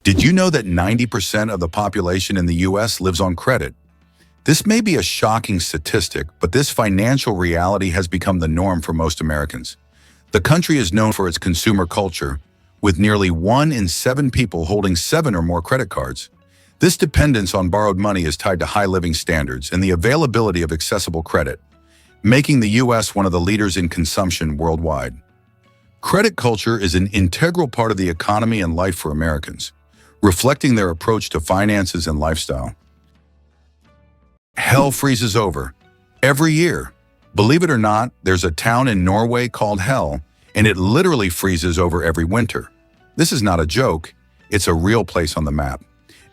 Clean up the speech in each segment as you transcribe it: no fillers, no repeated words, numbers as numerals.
Did you know that 90% of the population in the US lives on credit? This may be a shocking statistic, but this financial reality has become the norm for most Americans. The country is known for its consumer culture, with nearly 1 in 7 people holding 7 or more credit cards. This dependence on borrowed money is tied to high living standards and the availability of accessible credit, making the US one of the leaders in consumption worldwide. Credit culture is an integral part of the economy and life for Americans, reflecting their approach to finances and lifestyle. Hell freezes over every year. Believe it or not, there's a town in Norway called Hell, and it literally freezes over every winter. This is not a joke, it's a real place on the map.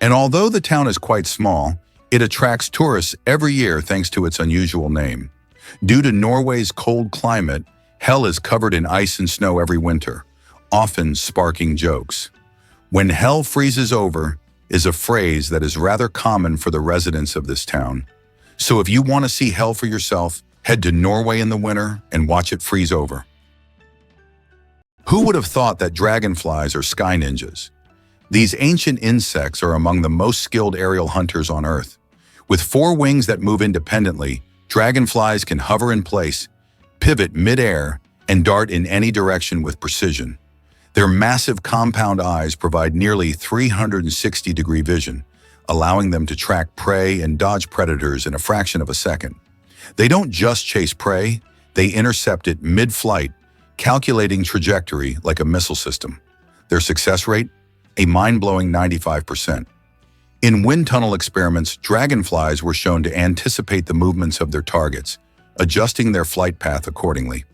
And although the town is quite small, it attracts tourists every year thanks to its unusual name. Due to Norway's cold climate, Hell is covered in ice and snow every winter, often sparking jokes. "When hell freezes over" is a phrase that is rather common for the residents of this town. So if you want to see hell for yourself, head to Norway in the winter and watch it freeze over. Who would have thought that dragonflies are sky ninjas? These ancient insects are among the most skilled aerial hunters on Earth. With 4 wings that move independently, dragonflies can hover in place, pivot mid-air, and dart in any direction with precision. Their massive compound eyes provide nearly 360-degree vision, allowing them to track prey and dodge predators in a fraction of a second. They don't just chase prey, they intercept it mid-flight, calculating trajectory like a missile system. Their success rate? A mind-blowing 95%. In wind tunnel experiments, dragonflies were shown to anticipate the movements of their targets, adjusting their flight path accordingly.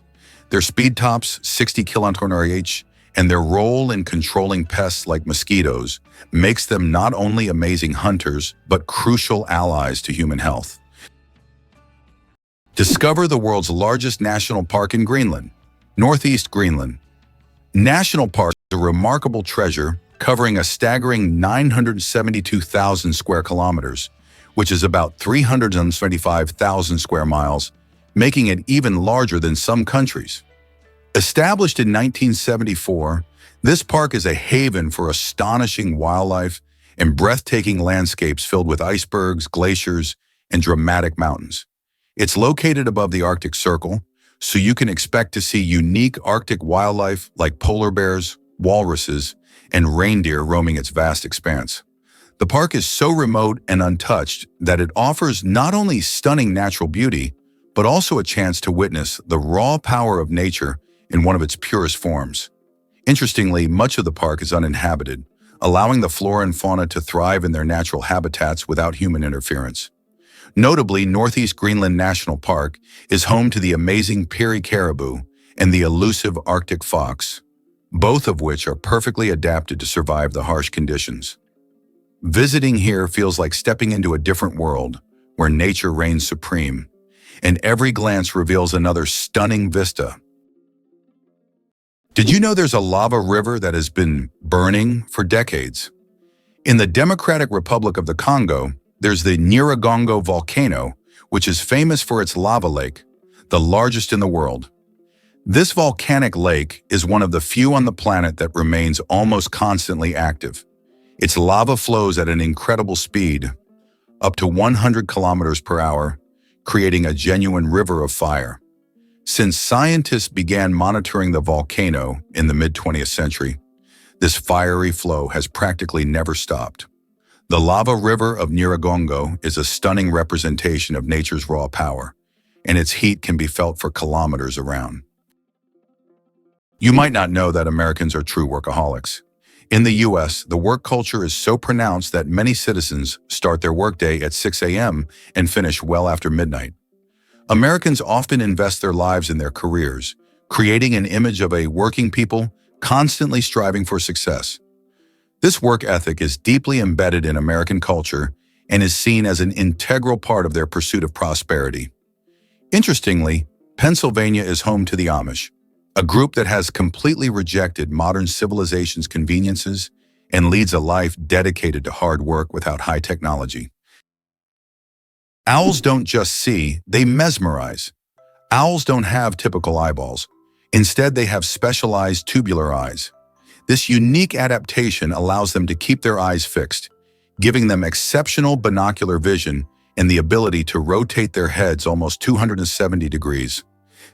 Their speed tops, 60 km/h, and their role in controlling pests like mosquitoes makes them not only amazing hunters, but crucial allies to human health. Discover the world's largest national park in Greenland, Northeast Greenland. National Park is a remarkable treasure covering a staggering 972,000 square kilometers, which is about 375,000 square miles, making it even larger than some countries. Established in 1974, this park is a haven for astonishing wildlife and breathtaking landscapes filled with icebergs, glaciers, and dramatic mountains. It's located above the Arctic Circle, so you can expect to see unique Arctic wildlife like polar bears, walruses, and reindeer roaming its vast expanse. The park is so remote and untouched that it offers not only stunning natural beauty, but also a chance to witness the raw power of nature in one of its purest forms. Interestingly, much of the park is uninhabited, allowing the flora and fauna to thrive in their natural habitats without human interference. Notably, Northeast Greenland National Park is home to the amazing Peary caribou and the elusive Arctic fox, both of which are perfectly adapted to survive the harsh conditions. Visiting here feels like stepping into a different world where nature reigns supreme, and every glance reveals another stunning vista. Did you know there's a lava river that has been burning for decades? In the Democratic Republic of the Congo, there's the Nyiragongo volcano, which is famous for its lava lake, the largest in the world. This volcanic lake is one of the few on the planet that remains almost constantly active. Its lava flows at an incredible speed, up to 100 kilometers per hour, creating a genuine river of fire. Since scientists began monitoring the volcano in the mid-20th century, this fiery flow has practically never stopped. The lava river of Nyiragongo is a stunning representation of nature's raw power, and its heat can be felt for kilometers around. You might not know that Americans are true workaholics. In the US, the work culture is so pronounced that many citizens start their workday at 6 a.m. and finish well after midnight. Americans often invest their lives in their careers, creating an image of a working people constantly striving for success. This work ethic is deeply embedded in American culture and is seen as an integral part of their pursuit of prosperity. Interestingly, Pennsylvania is home to the Amish, a group that has completely rejected modern civilization's conveniences and leads a life dedicated to hard work without high technology. Owls don't just see, they mesmerize. Owls don't have typical eyeballs. Instead, they have specialized tubular eyes. This unique adaptation allows them to keep their eyes fixed, giving them exceptional binocular vision and the ability to rotate their heads almost 270 degrees.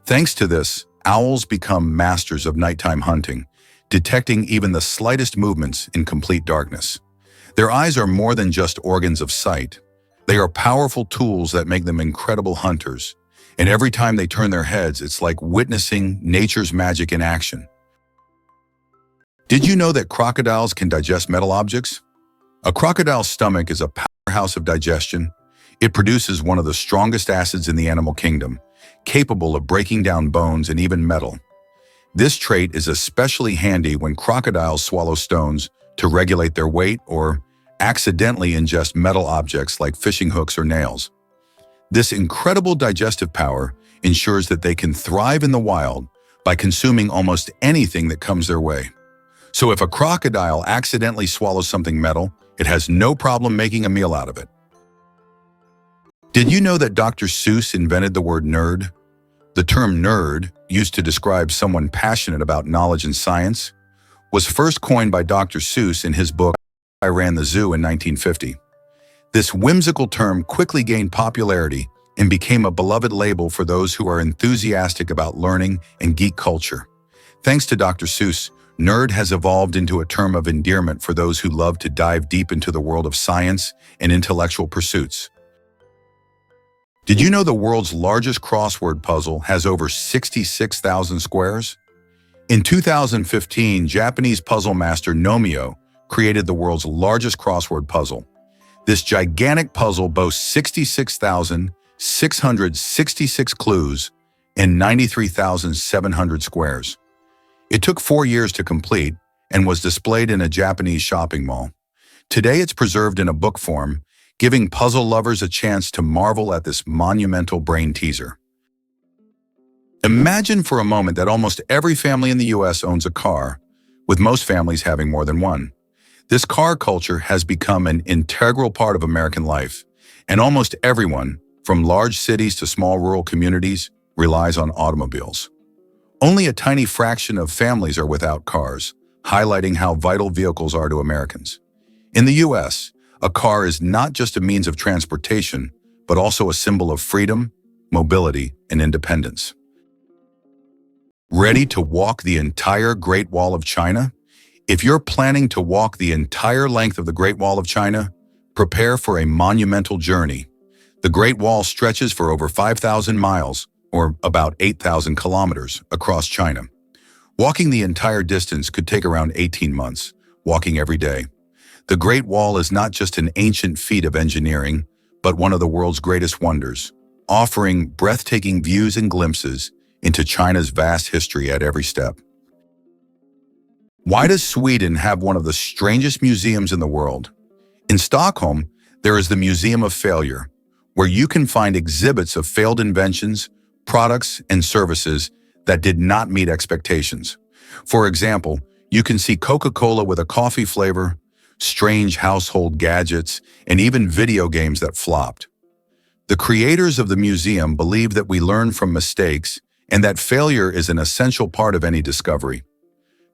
Thanks to this, owls become masters of nighttime hunting, detecting even the slightest movements in complete darkness. Their eyes are more than just organs of sight. They are powerful tools that make them incredible hunters. And every time they turn their heads, it's like witnessing nature's magic in action. Did you know that crocodiles can digest metal objects? A crocodile's stomach is a powerhouse of digestion. It produces one of the strongest acids in the animal kingdom, capable of breaking down bones and even metal. This trait is especially handy when crocodiles swallow stones to regulate their weight or accidentally ingest metal objects like fishing hooks or nails. This incredible digestive power ensures that they can thrive in the wild by consuming almost anything that comes their way. So if a crocodile accidentally swallows something metal, it has no problem making a meal out of it. Did you know that Dr. Seuss invented the word nerd? The term nerd, used to describe someone passionate about knowledge and science, was first coined by Dr. Seuss in his book, I Ran the Zoo in 1950. This whimsical term quickly gained popularity and became a beloved label for those who are enthusiastic about learning and geek culture. Thanks to Dr. Seuss, nerd has evolved into a term of endearment for those who love to dive deep into the world of science and intellectual pursuits. Did you know the world's largest crossword puzzle has over 66,000 squares? In 2015, Japanese puzzle master Nomio created the world's largest crossword puzzle. This gigantic puzzle boasts 66,666 clues and 93,700 squares. It took 4 years to complete and was displayed in a Japanese shopping mall. Today it's preserved in a book form, giving puzzle lovers a chance to marvel at this monumental brain teaser. Imagine for a moment that almost every family in the US owns a car, with most families having more than one. This car culture has become an integral part of American life, and almost everyone, from large cities to small rural communities, relies on automobiles. Only a tiny fraction of families are without cars, highlighting how vital vehicles are to Americans. In the US, a car is not just a means of transportation, but also a symbol of freedom, mobility, and independence. Ready to walk the entire Great Wall of China? If you're planning to walk the entire length of the Great Wall of China, prepare for a monumental journey. The Great Wall stretches for over 5,000 miles, or about 8,000 kilometers, across China. Walking the entire distance could take around 18 months, walking every day. The Great Wall is not just an ancient feat of engineering, but one of the world's greatest wonders, offering breathtaking views and glimpses into China's vast history at every step. Why does Sweden have one of the strangest museums in the world? In Stockholm, there is the Museum of Failure, where you can find exhibits of failed inventions, products, and services that did not meet expectations. For example, you can see Coca-Cola with a coffee flavor, strange household gadgets, and even video games that flopped. The creators of the museum believe that we learn from mistakes and that failure is an essential part of any discovery.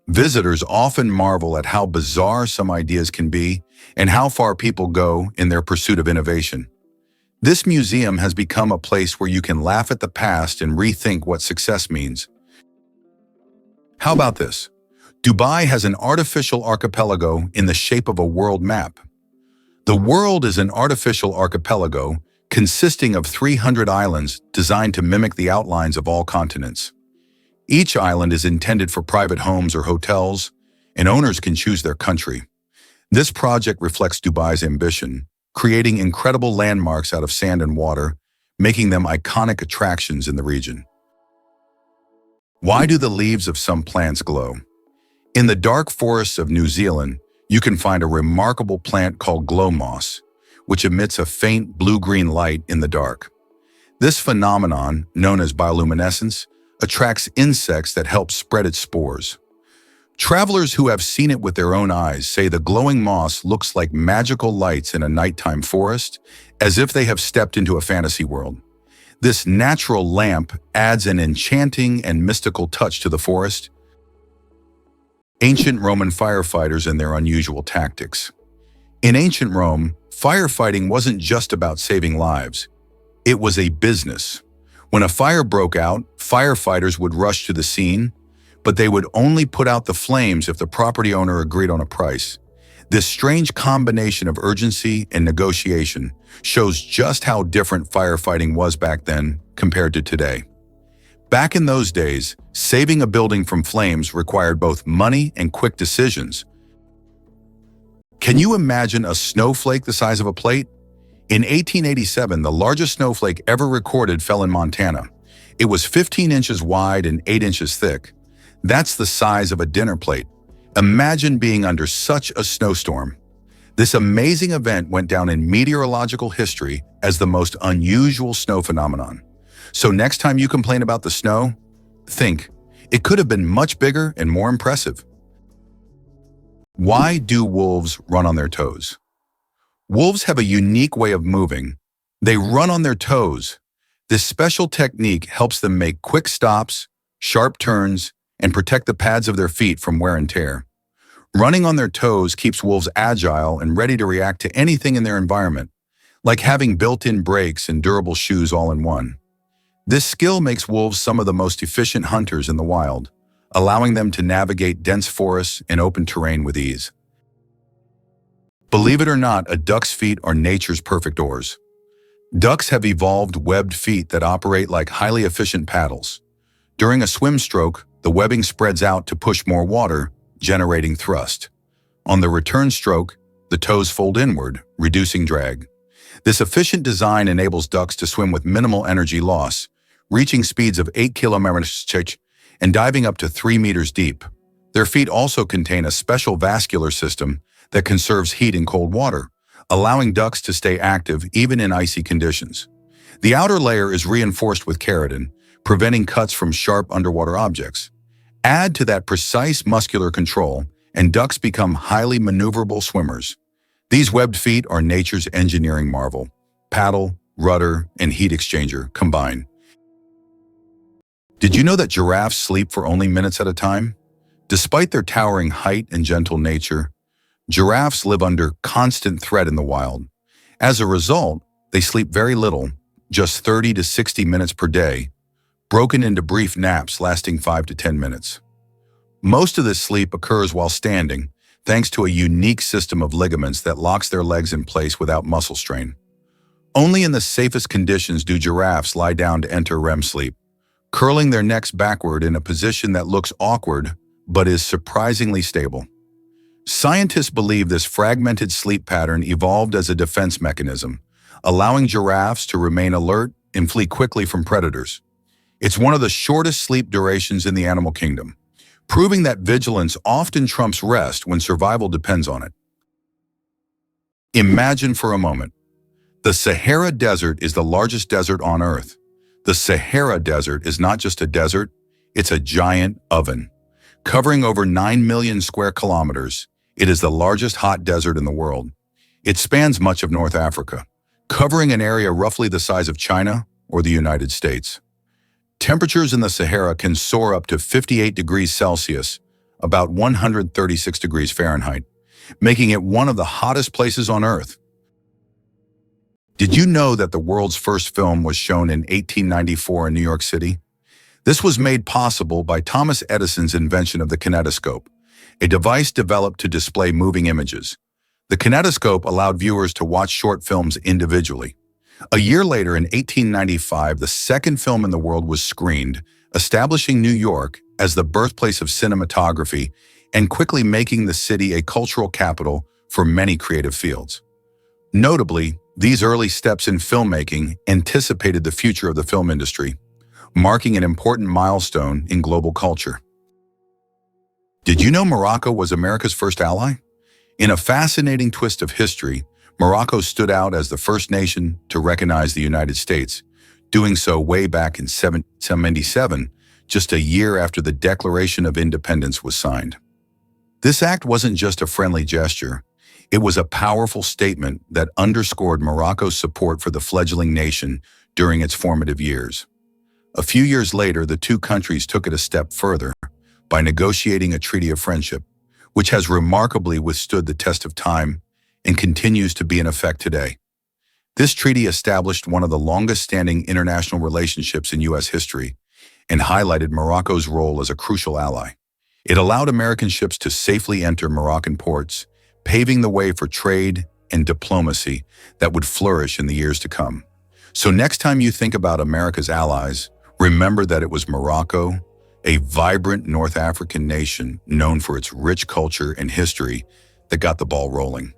Visitors often marvel at how bizarre some ideas can be and how far people go in their pursuit of innovation. This museum has become a place where you can laugh at the past and rethink what success means. How about this? Dubai has an artificial archipelago in the shape of a world map. The world is an artificial archipelago consisting of 300 islands designed to mimic the outlines of all continents. Each island is intended for private homes or hotels, and owners can choose their country. This project reflects Dubai's ambition, creating incredible landmarks out of sand and water, making them iconic attractions in the region. Why do the leaves of some plants glow? In the dark forests of New Zealand, you can find a remarkable plant called glow moss, which emits a faint blue-green light in the dark. This phenomenon, known as bioluminescence, attracts insects that help spread its spores. Travelers who have seen it with their own eyes say the glowing moss looks like magical lights in a nighttime forest, as if they have stepped into a fantasy world. This natural lamp adds an enchanting and mystical touch to the forest. Ancient Roman firefighters and their unusual tactics. In ancient Rome, firefighting wasn't just about saving lives. It was a business. When a fire broke out, firefighters would rush to the scene, but they would only put out the flames if the property owner agreed on a price. This strange combination of urgency and negotiation shows just how different firefighting was back then compared to today. Back in those days, saving a building from flames required both money and quick decisions. Can you imagine a snowflake the size of a plate? In 1887, the largest snowflake ever recorded fell in Montana. It was 15 inches wide and 8 inches thick. That's the size of a dinner plate. Imagine being under such a snowstorm. This amazing event went down in meteorological history as the most unusual snow phenomenon. So next time you complain about the snow, think, it could have been much bigger and more impressive. Why do wolves run on their toes? Wolves have a unique way of moving. They run on their toes. This special technique helps them make quick stops, sharp turns, and protect the pads of their feet from wear and tear. Running on their toes keeps wolves agile and ready to react to anything in their environment, like having built-in brakes and durable shoes all in one. This skill makes wolves some of the most efficient hunters in the wild, allowing them to navigate dense forests and open terrain with ease. Believe it or not, a duck's feet are nature's perfect oars. Ducks have evolved webbed feet that operate like highly efficient paddles. During a swim stroke, the webbing spreads out to push more water, generating thrust. On the return stroke, the toes fold inward, reducing drag. This efficient design enables ducks to swim with minimal energy loss, reaching speeds of 8 km/h and diving up to 3 meters deep. Their feet also contain a special vascular system that conserves heat in cold water, allowing ducks to stay active even in icy conditions. The outer layer is reinforced with keratin, preventing cuts from sharp underwater objects. Add to that precise muscular control, and ducks become highly maneuverable swimmers. These webbed feet are nature's engineering marvel. Paddle, rudder, and heat exchanger combine. Did you know that giraffes sleep for only minutes at a time? Despite their towering height and gentle nature, giraffes live under constant threat in the wild. As a result, they sleep very little, just 30 to 60 minutes per day, broken into brief naps lasting 5 to 10 minutes. Most of this sleep occurs while standing, thanks to a unique system of ligaments that locks their legs in place without muscle strain. Only in the safest conditions do giraffes lie down to enter REM sleep, curling their necks backward in a position that looks awkward but is surprisingly stable. Scientists believe this fragmented sleep pattern evolved as a defense mechanism, allowing giraffes to remain alert and flee quickly from predators. It's one of the shortest sleep durations in the animal kingdom, proving that vigilance often trumps rest when survival depends on it. Imagine for a moment. The Sahara Desert is the largest desert on Earth. The Sahara Desert is not just a desert, it's a giant oven. Covering over 9 million square kilometers, it is the largest hot desert in the world. It spans much of North Africa, covering an area roughly the size of China or the United States. Temperatures in the Sahara can soar up to 58 degrees Celsius, about 136 degrees Fahrenheit, making it one of the hottest places on Earth. Did you know that the world's first film was shown in 1894 in New York City? This was made possible by Thomas Edison's invention of the kinetoscope, a device developed to display moving images. The kinetoscope allowed viewers to watch short films individually. A year later, in 1895, the second film in the world was screened, establishing New York as the birthplace of cinematography and quickly making the city a cultural capital for many creative fields. Notably, these early steps in filmmaking anticipated the future of the film industry, marking an important milestone in global culture. Did you know Morocco was America's first ally? In a fascinating twist of history, Morocco stood out as the first nation to recognize the United States, doing so way back in 1777, just a year after the Declaration of Independence was signed. This act wasn't just a friendly gesture. It was a powerful statement that underscored Morocco's support for the fledgling nation during its formative years. A few years later, the two countries took it a step further by negotiating a treaty of friendship. which has remarkably withstood the test of time and continues to be in effect today. This treaty established one of the longest-standing international relationships in U.S. history and highlighted Morocco's role as a crucial ally. It allowed American ships to safely enter Moroccan ports, paving the way for trade and diplomacy that would flourish in the years to come. So next time you think about America's allies, remember that it was Morocco, a vibrant North African nation known for its rich culture and history, that got the ball rolling.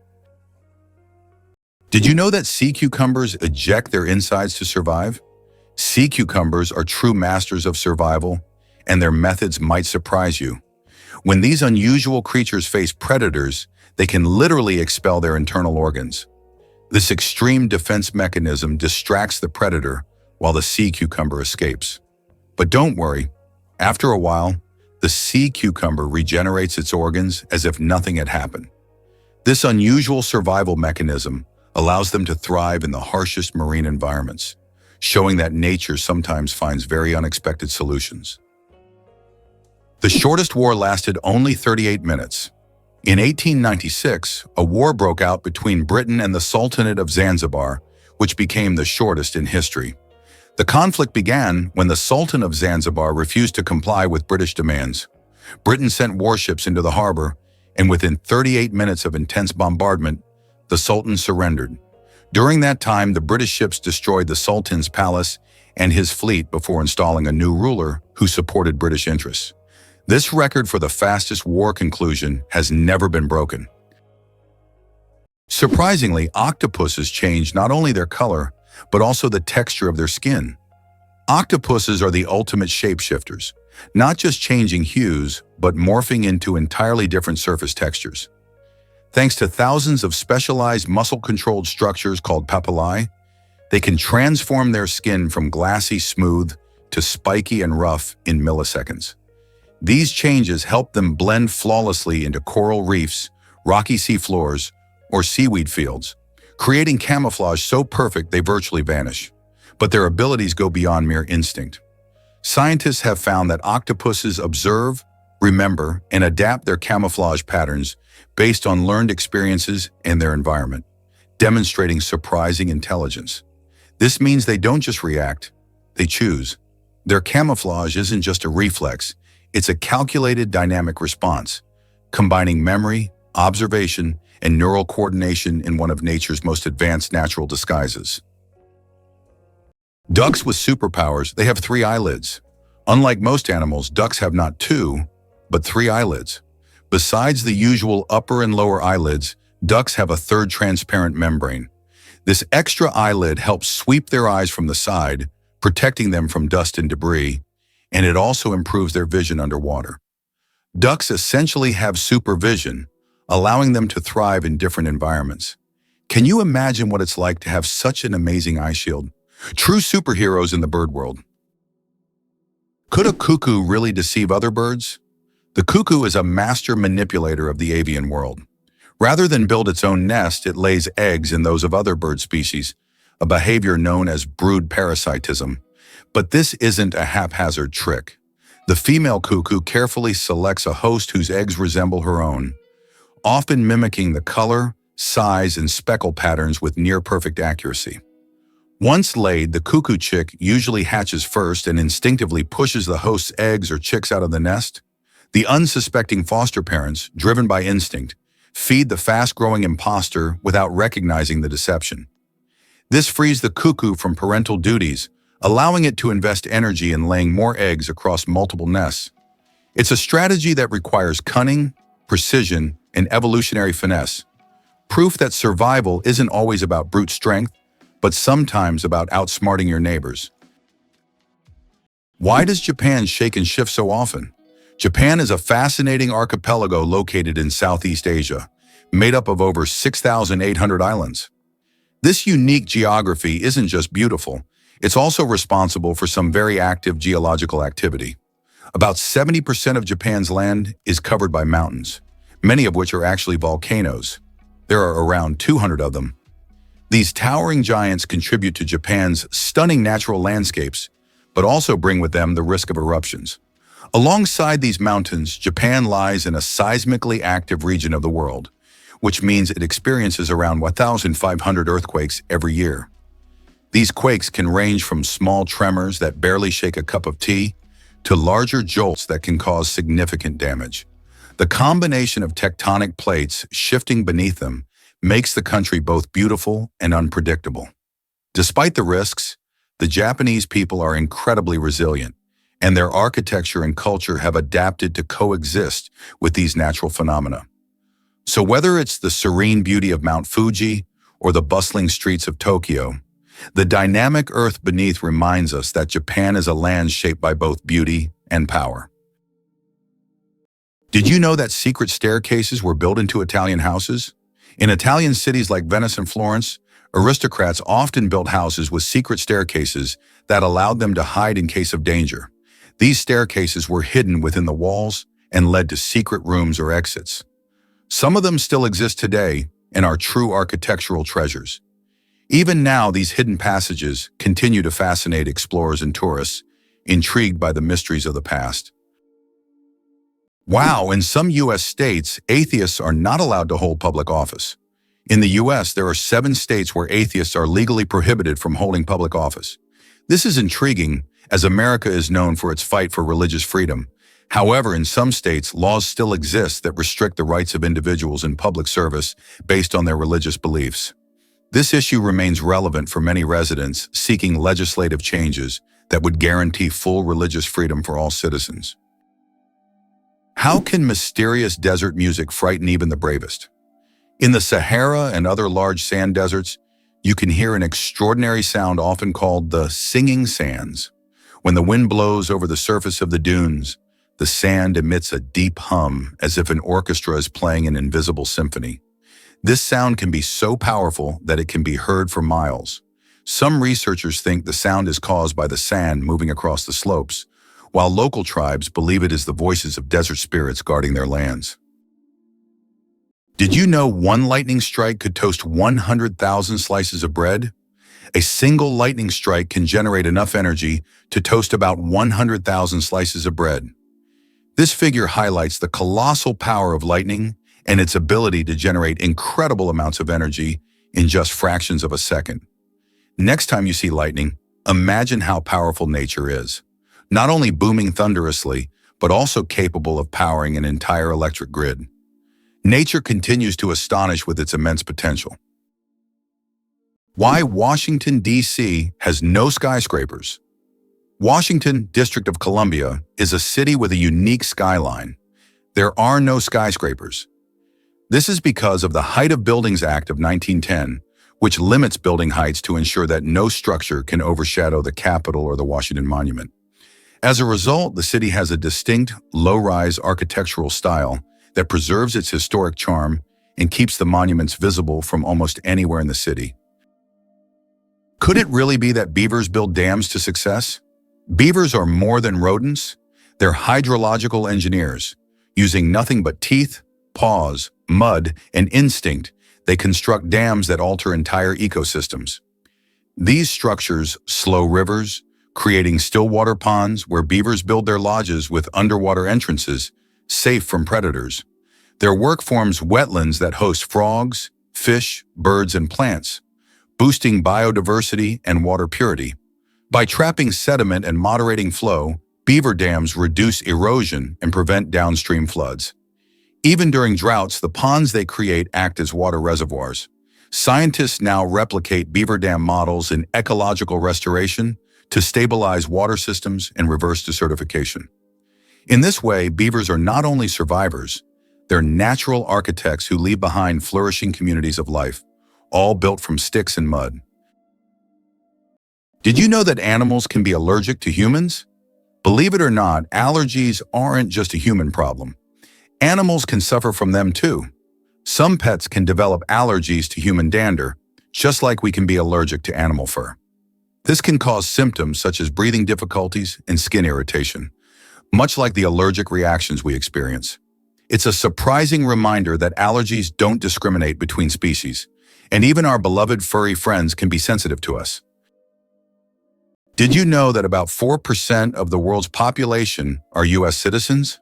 Did you know that sea cucumbers eject their insides to survive? Sea cucumbers are true masters of survival, and their methods might surprise you. When these unusual creatures face predators, they can literally expel their internal organs. This extreme defense mechanism distracts the predator while the sea cucumber escapes. But don't worry, after a while, the sea cucumber regenerates its organs as if nothing had happened. This unusual survival mechanism allows them to thrive in the harshest marine environments, showing that nature sometimes finds very unexpected solutions. The shortest war lasted only 38 minutes. In 1896, a war broke out between Britain and the Sultanate of Zanzibar, which became the shortest in history. The conflict began when the Sultan of Zanzibar refused to comply with British demands. Britain sent warships into the harbor, and within 38 minutes of intense bombardment, the Sultan surrendered. During that time, the British ships destroyed the Sultan's palace and his fleet before installing a new ruler who supported British interests. This record for the fastest war conclusion has never been broken. Surprisingly, octopuses change not only their color, but also the texture of their skin. Octopuses are the ultimate shapeshifters, not just changing hues, but morphing into entirely different surface textures. Thanks to thousands of specialized muscle-controlled structures called papillae, they can transform their skin from glassy smooth to spiky and rough in milliseconds. These changes help them blend flawlessly into coral reefs, rocky seafloors, or seaweed fields, creating camouflage so perfect they virtually vanish. But their abilities go beyond mere instinct. Scientists have found that octopuses observe, remember, and adapt their camouflage patterns based on learned experiences and their environment, demonstrating surprising intelligence. This means they don't just react, they choose. Their camouflage isn't just a reflex, it's a calculated dynamic response, combining memory, observation, and neural coordination in one of nature's most advanced natural disguises. Ducks with superpowers, they have 3 eyelids. Unlike most animals, ducks have not 2, but 3 eyelids. Besides the usual upper and lower eyelids, ducks have a third transparent membrane. This extra eyelid helps sweep their eyes from the side, protecting them from dust and debris, and it also improves their vision underwater. Ducks essentially have supervision, allowing them to thrive in different environments. Can you imagine what it's like to have such an amazing eye shield? True superheroes in the bird world. Could a cuckoo really deceive other birds? The cuckoo is a master manipulator of the avian world. Rather than build its own nest, it lays eggs in those of other bird species, a behavior known as brood parasitism. But this isn't a haphazard trick. The female cuckoo carefully selects a host whose eggs resemble her own, often mimicking the color, size, and speckle patterns with near-perfect accuracy. Once laid, the cuckoo chick usually hatches first and instinctively pushes the host's eggs or chicks out of the nest. The unsuspecting foster parents, driven by instinct, feed the fast-growing imposter without recognizing the deception. This frees the cuckoo from parental duties, allowing it to invest energy in laying more eggs across multiple nests. It's a strategy that requires cunning, precision, and evolutionary finesse, proof that survival isn't always about brute strength, but sometimes about outsmarting your neighbors. Why does Japan shake and shift so often? Japan is a fascinating archipelago located in Southeast Asia, made up of over 6,800 islands. This unique geography isn't just beautiful, it's also responsible for some very active geological activity. About 70% of Japan's land is covered by mountains, many of which are actually volcanoes. There are around 200 of them. These towering giants contribute to Japan's stunning natural landscapes, but also bring with them the risk of eruptions. Alongside these mountains, Japan lies in a seismically active region of the world, which means it experiences around 1,500 earthquakes every year. These quakes can range from small tremors that barely shake a cup of tea to larger jolts that can cause significant damage. The combination of tectonic plates shifting beneath them makes the country both beautiful and unpredictable. Despite the risks, the Japanese people are incredibly resilient, and their architecture and culture have adapted to coexist with these natural phenomena. So whether it's the serene beauty of Mount Fuji or the bustling streets of Tokyo, the dynamic earth beneath reminds us that Japan is a land shaped by both beauty and power. Did you know that secret staircases were built into Italian houses? In Italian cities like Venice and Florence, aristocrats often built houses with secret staircases that allowed them to hide in case of danger. These staircases were hidden within the walls and led to secret rooms or exits. Some of them still exist today and are true architectural treasures. Even now, these hidden passages continue to fascinate explorers and tourists, intrigued by the mysteries of the past. Wow, in some U.S. states, atheists are not allowed to hold public office. In the U.S., there are 7 states where atheists are legally prohibited from holding public office. This is intriguing, as America is known for its fight for religious freedom. However, in some states, laws still exist that restrict the rights of individuals in public service based on their religious beliefs. This issue remains relevant for many residents seeking legislative changes that would guarantee full religious freedom for all citizens. How can mysterious desert music frighten even the bravest? In the Sahara and other large sand deserts, you can hear an extraordinary sound often called the singing sands. When the wind blows over the surface of the dunes, the sand emits a deep hum as if an orchestra is playing an invisible symphony. This sound can be so powerful that it can be heard for miles. Some researchers think the sound is caused by the sand moving across the slopes, while local tribes believe it is the voices of desert spirits guarding their lands. Did you know one lightning strike could toast 100,000 slices of bread? A single lightning strike can generate enough energy to toast about 100,000 slices of bread. This figure highlights the colossal power of lightning and its ability to generate incredible amounts of energy in just fractions of a second. Next time you see lightning, imagine how powerful nature is. Not only booming thunderously, but also capable of powering an entire electric grid. Nature continues to astonish with its immense potential. Why Washington, D.C. has no skyscrapers. Washington, District of Columbia, is a city with a unique skyline. There are no skyscrapers. This is because of the Height of Buildings Act of 1910, which limits building heights to ensure that no structure can overshadow the Capitol or the Washington Monument. As a result, the city has a distinct, low-rise architectural style that preserves its historic charm and keeps the monuments visible from almost anywhere in the city. Could it really be that beavers build dams to success? Beavers are more than rodents. They're hydrological engineers. Using nothing but teeth, paws, mud, and instinct, they construct dams that alter entire ecosystems. These structures slow rivers, creating stillwater ponds where beavers build their lodges with underwater entrances, safe from predators. Their work forms wetlands that host frogs, fish, birds, and plants, boosting biodiversity and water purity. By trapping sediment and moderating flow, beaver dams reduce erosion and prevent downstream floods. Even during droughts, the ponds they create act as water reservoirs. Scientists now replicate beaver dam models in ecological restoration to stabilize water systems and reverse desertification. In this way, beavers are not only survivors, they're natural architects who leave behind flourishing communities of life, all built from sticks and mud. Did you know that animals can be allergic to humans? Believe it or not, allergies aren't just a human problem. Animals can suffer from them too. Some pets can develop allergies to human dander, just like we can be allergic to animal fur. This can cause symptoms such as breathing difficulties and skin irritation, much like the allergic reactions we experience. It's a surprising reminder that allergies don't discriminate between species, and even our beloved furry friends can be sensitive to us. Did you know that about 4% of the world's population are US citizens?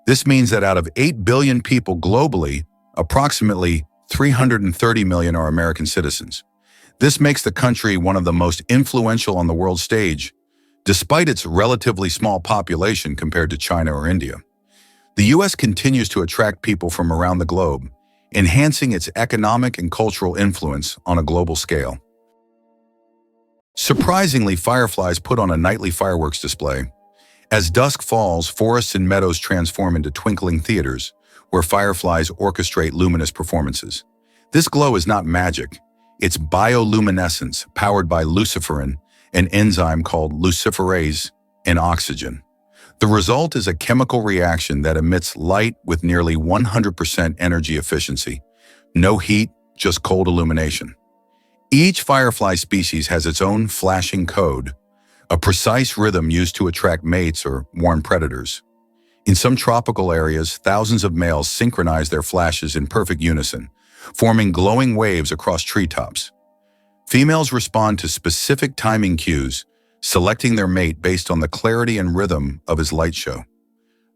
This means that out of 8 billion people globally, approximately 330 million are American citizens. This makes the country one of the most influential on the world stage, despite its relatively small population compared to China or India. The US continues to attract people from around the globe, enhancing its economic and cultural influence on a global scale. Surprisingly, fireflies put on a nightly fireworks display. As dusk falls, forests and meadows transform into twinkling theaters, where fireflies orchestrate luminous performances. This glow is not magic. It's bioluminescence powered by luciferin, an enzyme called luciferase, and oxygen. The result is a chemical reaction that emits light with nearly 100% energy efficiency. No heat, just cold illumination. Each firefly species has its own flashing code, a precise rhythm used to attract mates or warn predators. In some tropical areas, thousands of males synchronize their flashes in perfect unison, forming glowing waves across treetops. Females respond to specific timing cues, selecting their mate based on the clarity and rhythm of his light show.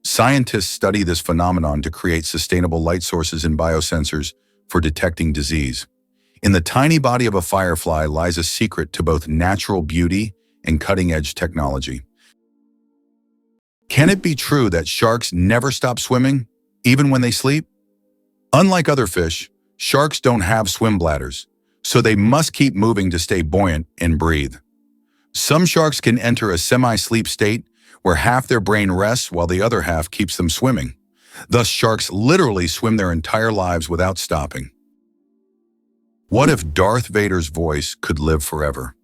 Scientists study this phenomenon to create sustainable light sources and biosensors for detecting disease. In the tiny body of a firefly lies a secret to both natural beauty and cutting-edge technology. Can it be true that sharks never stop swimming, even when they sleep? Unlike other fish, sharks don't have swim bladders, so they must keep moving to stay buoyant and breathe. Some sharks can enter a semi-sleep state where half their brain rests while the other half keeps them swimming. Thus, sharks literally swim their entire lives without stopping. What if Darth Vader's voice could live forever?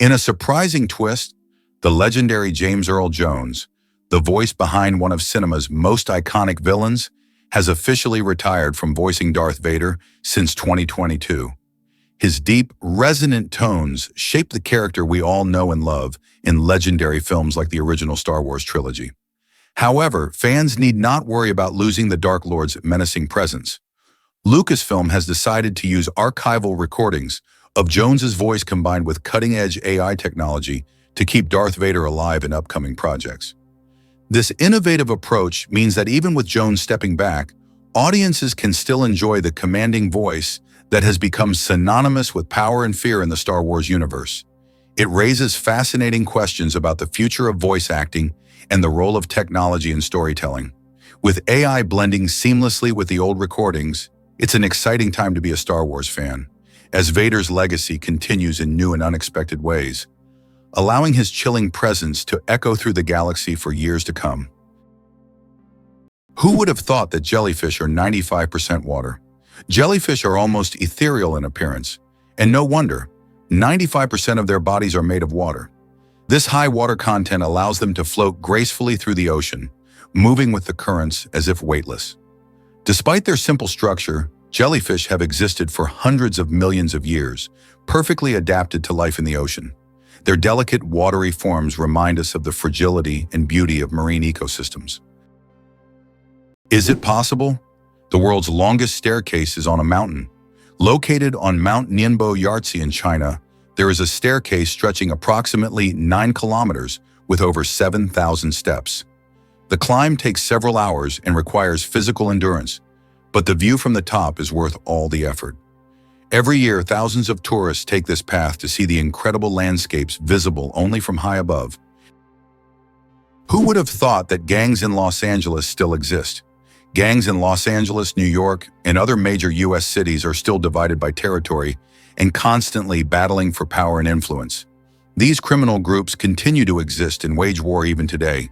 In a surprising twist, the legendary James Earl Jones, the voice behind one of cinema's most iconic villains, has officially retired from voicing Darth Vader since 2022. His deep, resonant tones shape the character we all know and love in legendary films like the original Star Wars trilogy. However, fans need not worry about losing the Dark Lord's menacing presence. Lucasfilm has decided to use archival recordings of Jones's voice combined with cutting-edge AI technology to keep Darth Vader alive in upcoming projects. This innovative approach means that even with Jones stepping back, audiences can still enjoy the commanding voice that has become synonymous with power and fear in the Star Wars universe. It raises fascinating questions about the future of voice acting and the role of technology in storytelling. With AI blending seamlessly with the old recordings, it's an exciting time to be a Star Wars fan, as Vader's legacy continues in new and unexpected ways, allowing his chilling presence to echo through the galaxy for years to come. Who would have thought that jellyfish are 95% water? Jellyfish are almost ethereal in appearance, and no wonder, 95% of their bodies are made of water. This high water content allows them to float gracefully through the ocean, moving with the currents as if weightless. Despite their simple structure, jellyfish have existed for hundreds of millions of years, perfectly adapted to life in the ocean. Their delicate, watery forms remind us of the fragility and beauty of marine ecosystems. Is it possible? The world's longest staircase is on a mountain. Located on Mount Nianbo Yartze in China, there is a staircase stretching approximately 9 kilometers with over 7,000 steps. The climb takes several hours and requires physical endurance, but the view from the top is worth all the effort. Every year, thousands of tourists take this path to see the incredible landscapes visible only from high above. Who would have thought that gangs in Los Angeles still exist? Gangs in Los Angeles, New York, and other major U.S. cities are still divided by territory and constantly battling for power and influence. These criminal groups continue to exist and wage war even today,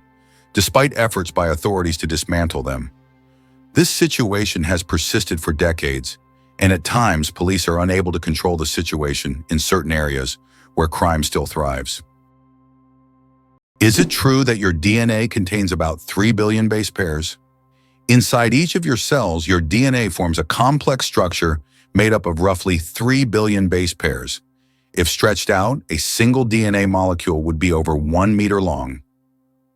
despite efforts by authorities to dismantle them. This situation has persisted for decades, and at times police are unable to control the situation in certain areas where crime still thrives. Is it true that your DNA contains about 3 billion base pairs? Inside each of your cells, your DNA forms a complex structure made up of roughly 3 billion base pairs. If stretched out, a single DNA molecule would be over 1 meter long.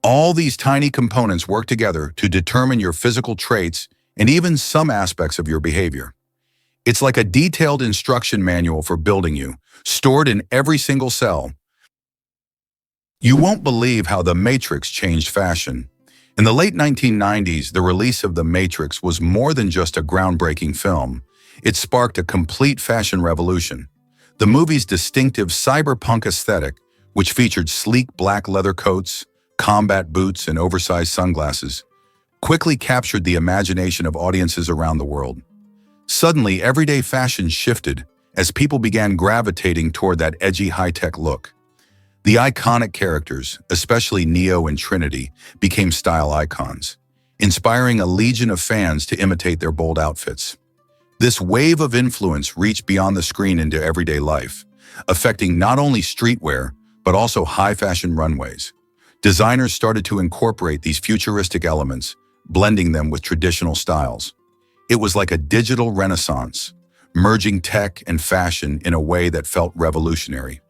All these tiny components work together to determine your physical traits and even some aspects of your behavior. It's like a detailed instruction manual for building you, stored in every single cell. You won't believe how The Matrix changed fashion. In the late 1990s, the release of The Matrix was more than just a groundbreaking film. It sparked a complete fashion revolution. The movie's distinctive cyberpunk aesthetic, which featured sleek black leather coats, combat boots, and oversized sunglasses, quickly captured the imagination of audiences around the world. Suddenly, everyday fashion shifted as people began gravitating toward that edgy high-tech look. The iconic characters, especially Neo and Trinity, became style icons, inspiring a legion of fans to imitate their bold outfits. This wave of influence reached beyond the screen into everyday life, affecting not only streetwear, but also high-fashion runways. Designers started to incorporate these futuristic elements, blending them with traditional styles. It was like a digital renaissance, merging tech and fashion in a way that felt revolutionary.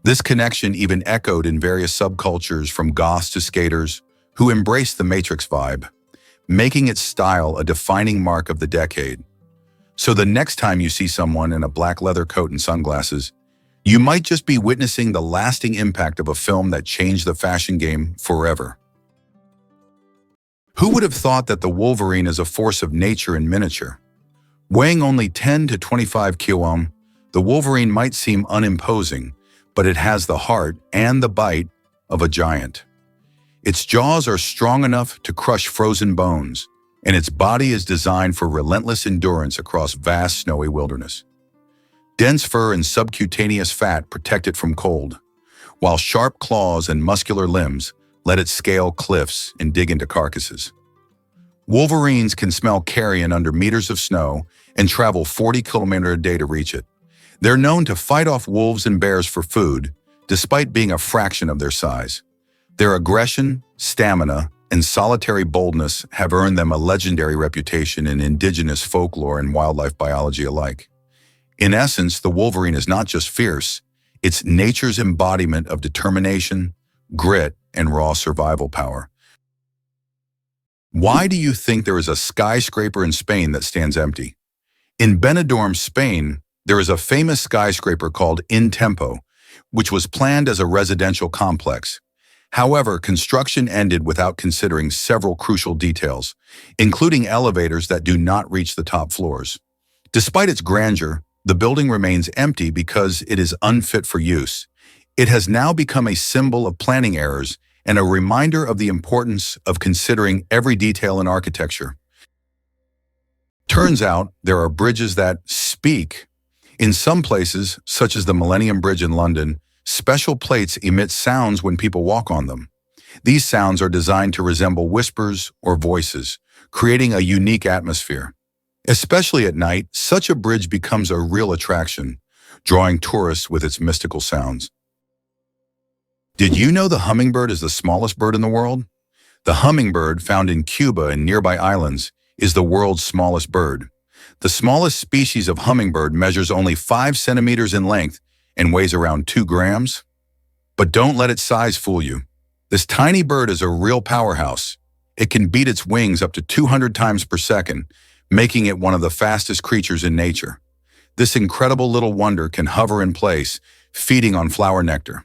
This connection even echoed in various subcultures from goths to skaters who embraced the Matrix vibe, making its style a defining mark of the decade. So the next time you see someone in a black leather coat and sunglasses, you might just be witnessing the lasting impact of a film that changed the fashion game forever. Who would have thought that the Wolverine is a force of nature in miniature? Weighing only 10 to 25 kg, the Wolverine might seem unimposing, but it has the heart and the bite of a giant. Its jaws are strong enough to crush frozen bones, and its body is designed for relentless endurance across vast snowy wilderness. Dense fur and subcutaneous fat protect it from cold, while sharp claws and muscular limbs let it scale cliffs and dig into carcasses. Wolverines can smell carrion under meters of snow and travel 40 kilometers a day to reach it. They're known to fight off wolves and bears for food, despite being a fraction of their size. Their aggression, stamina, and solitary boldness have earned them a legendary reputation in indigenous folklore and wildlife biology alike. In essence, the Wolverine is not just fierce, it's nature's embodiment of determination, grit, and raw survival power. Why do you think there is a skyscraper in Spain that stands empty? In Benidorm, Spain, there is a famous skyscraper called In Tempo, which was planned as a residential complex. However, construction ended without considering several crucial details, including elevators that do not reach the top floors. Despite its grandeur, the building remains empty because it is unfit for use. It has now become a symbol of planning errors and a reminder of the importance of considering every detail in architecture. Turns out there are bridges that speak. In some places, such as the Millennium Bridge in London, special plates emit sounds when people walk on them. These sounds are designed to resemble whispers or voices, creating a unique atmosphere. Especially at night, such a bridge becomes a real attraction, drawing tourists with its mystical sounds. Did you know the hummingbird is the smallest bird in the world? The hummingbird, found in Cuba and nearby islands, is the world's smallest bird. The smallest species of hummingbird measures only 5 centimeters in length and weighs around 2 grams. But don't let its size fool you. This tiny bird is a real powerhouse. It can beat its wings up to 200 times per second, making it one of the fastest creatures in nature. This incredible little wonder can hover in place, feeding on flower nectar.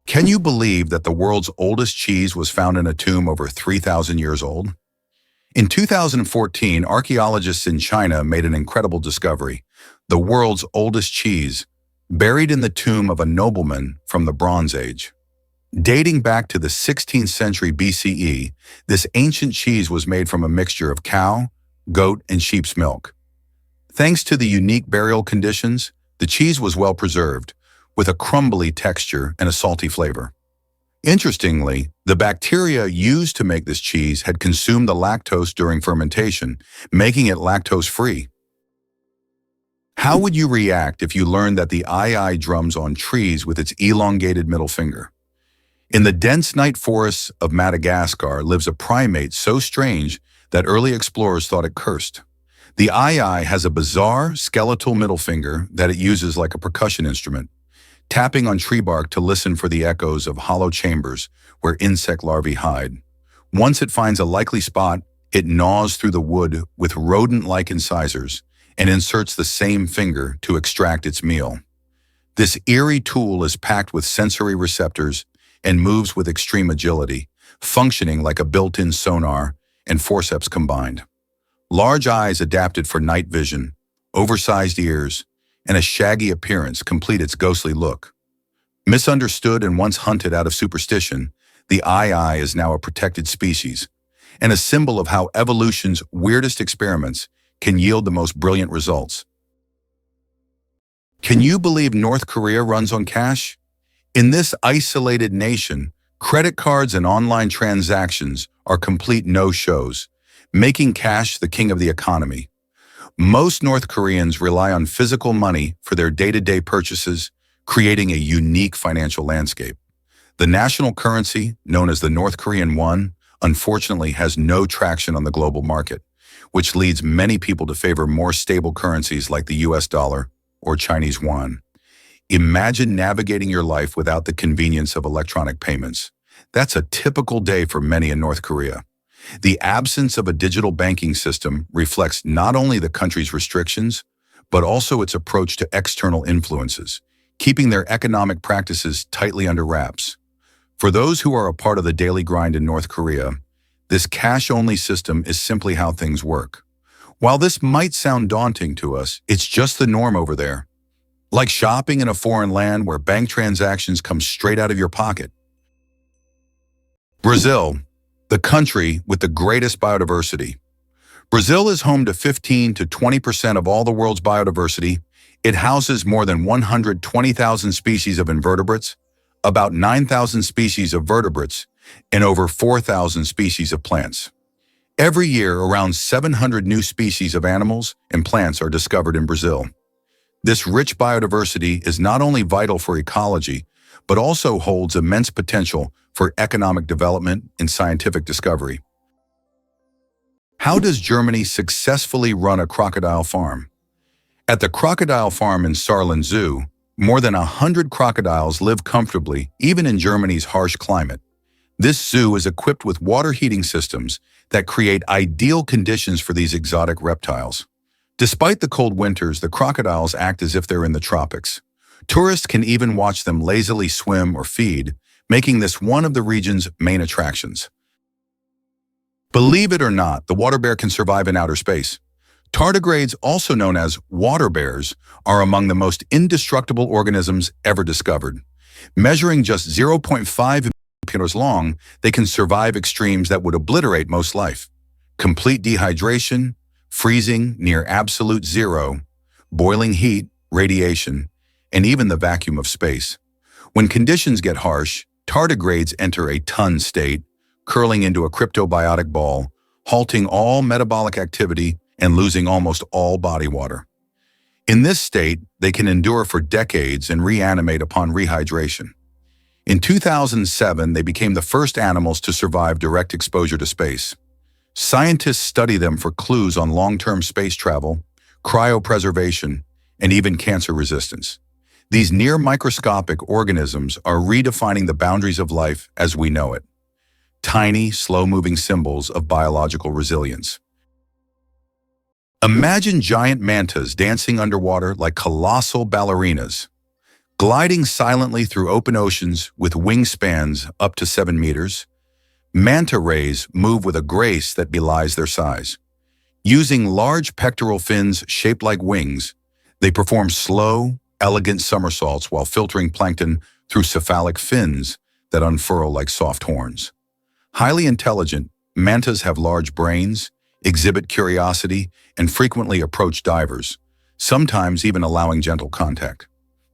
Can you believe that the world's oldest cheese was found in a tomb over 3,000 years old? In 2014, archaeologists in China made an incredible discovery: the world's oldest cheese, buried in the tomb of a nobleman from the Bronze Age. Dating back to the 16th century BCE, this ancient cheese was made from a mixture of cow, goat, and sheep's milk. Thanks to the unique burial conditions, the cheese was well preserved, with a crumbly texture and a salty flavor. Interestingly, the bacteria used to make this cheese had consumed the lactose during fermentation, making it lactose-free. How would you react if you learned that the ii drums on trees with its elongated middle finger? In the dense night forests of Madagascar lives a primate so strange that early explorers thought it cursed. The ii has a bizarre, skeletal middle finger that it uses like a percussion instrument, tapping on tree bark to listen for the echoes of hollow chambers where insect larvae hide. Once it finds a likely spot, it gnaws through the wood with rodent-like incisors and inserts the same finger to extract its meal. This eerie tool is packed with sensory receptors and moves with extreme agility, functioning like a built-in sonar and forceps combined. Large eyes adapted for night vision, oversized ears, and a shaggy appearance complete its ghostly look. Misunderstood and once hunted out of superstition, the eye is now a protected species and a symbol of how evolution's weirdest experiments can yield the most brilliant results. Can you believe North Korea runs on cash? In this isolated nation, credit cards and online transactions are complete no-shows, making cash the king of the economy. Most North Koreans rely on physical money for their day-to-day purchases, creating a unique financial landscape. The national currency, known as the North Korean won, unfortunately has no traction on the global market, which leads many people to favor more stable currencies like the US dollar or Chinese yuan. Imagine navigating your life without the convenience of electronic payments. That's a typical day for many in North Korea. The absence of a digital banking system reflects not only the country's restrictions, but also its approach to external influences, keeping their economic practices tightly under wraps. For those who are a part of the daily grind in North Korea, this cash-only system is simply how things work. While this might sound daunting to us, it's just the norm over there. Like shopping in a foreign land where bank transactions come straight out of your pocket. Brazil, the country with the greatest biodiversity. Brazil is home to 15 to 20% of all the world's biodiversity. It houses more than 120,000 species of invertebrates, about 9,000 species of vertebrates, and over 4,000 species of plants. Every year, around 700 new species of animals and plants are discovered in Brazil. This rich biodiversity is not only vital for ecology, but also holds immense potential for economic development and scientific discovery. How does Germany successfully run a crocodile farm? At the crocodile farm in Saarland Zoo, more than 100 crocodiles live comfortably, even in Germany's harsh climate. This zoo is equipped with water heating systems that create ideal conditions for these exotic reptiles. Despite the cold winters, the crocodiles act as if they're in the tropics. Tourists can even watch them lazily swim or feed, making this one of the region's main attractions. Believe it or not, the water bear can survive in outer space. Tardigrades, also known as water bears, are among the most indestructible organisms ever discovered. Measuring just 0.5 meters long, they can survive extremes that would obliterate most life. Complete dehydration, freezing near absolute zero, boiling heat, radiation, and even the vacuum of space. When conditions get harsh, tardigrades enter a ton state, curling into a cryptobiotic ball, halting all metabolic activity and losing almost all body water. In this state, they can endure for decades and reanimate upon rehydration. In 2007, they became the first animals to survive direct exposure to space. Scientists study them for clues on long-term space travel, cryopreservation, and even cancer resistance. These near-microscopic organisms are redefining the boundaries of life as we know it. Tiny, slow-moving symbols of biological resilience. Imagine giant mantas dancing underwater like colossal ballerinas, gliding silently through open oceans with wingspans up to 7 meters. Manta rays move with a grace that belies their size. Using large pectoral fins shaped like wings, they perform slow, elegant somersaults while filtering plankton through cephalic fins that unfurl like soft horns. Highly intelligent, mantas have large brains, exhibit curiosity, and frequently approach divers, sometimes even allowing gentle contact.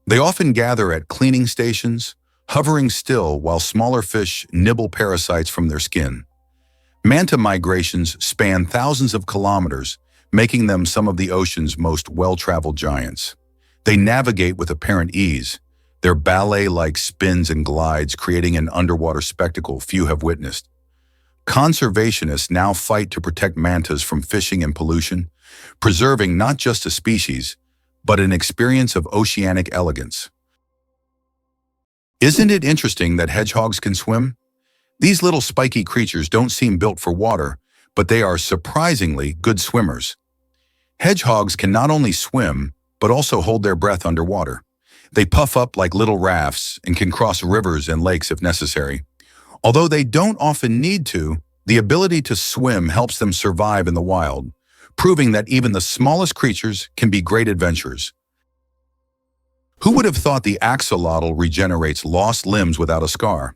They often gather at cleaning stations, hovering still while smaller fish nibble parasites from their skin. Manta migrations span thousands of kilometers, making them some of the ocean's most well-traveled giants. They navigate with apparent ease, their ballet-like spins and glides creating an underwater spectacle few have witnessed. Conservationists now fight to protect mantas from fishing and pollution, preserving not just a species, but an experience of oceanic elegance. Isn't it interesting that hedgehogs can swim? These little spiky creatures don't seem built for water, but they are surprisingly good swimmers. Hedgehogs can not only swim, but also hold their breath underwater. They puff up like little rafts and can cross rivers and lakes if necessary. Although they don't often need to, the ability to swim helps them survive in the wild, proving that even the smallest creatures can be great adventurers. Who would have thought the axolotl regenerates lost limbs without a scar?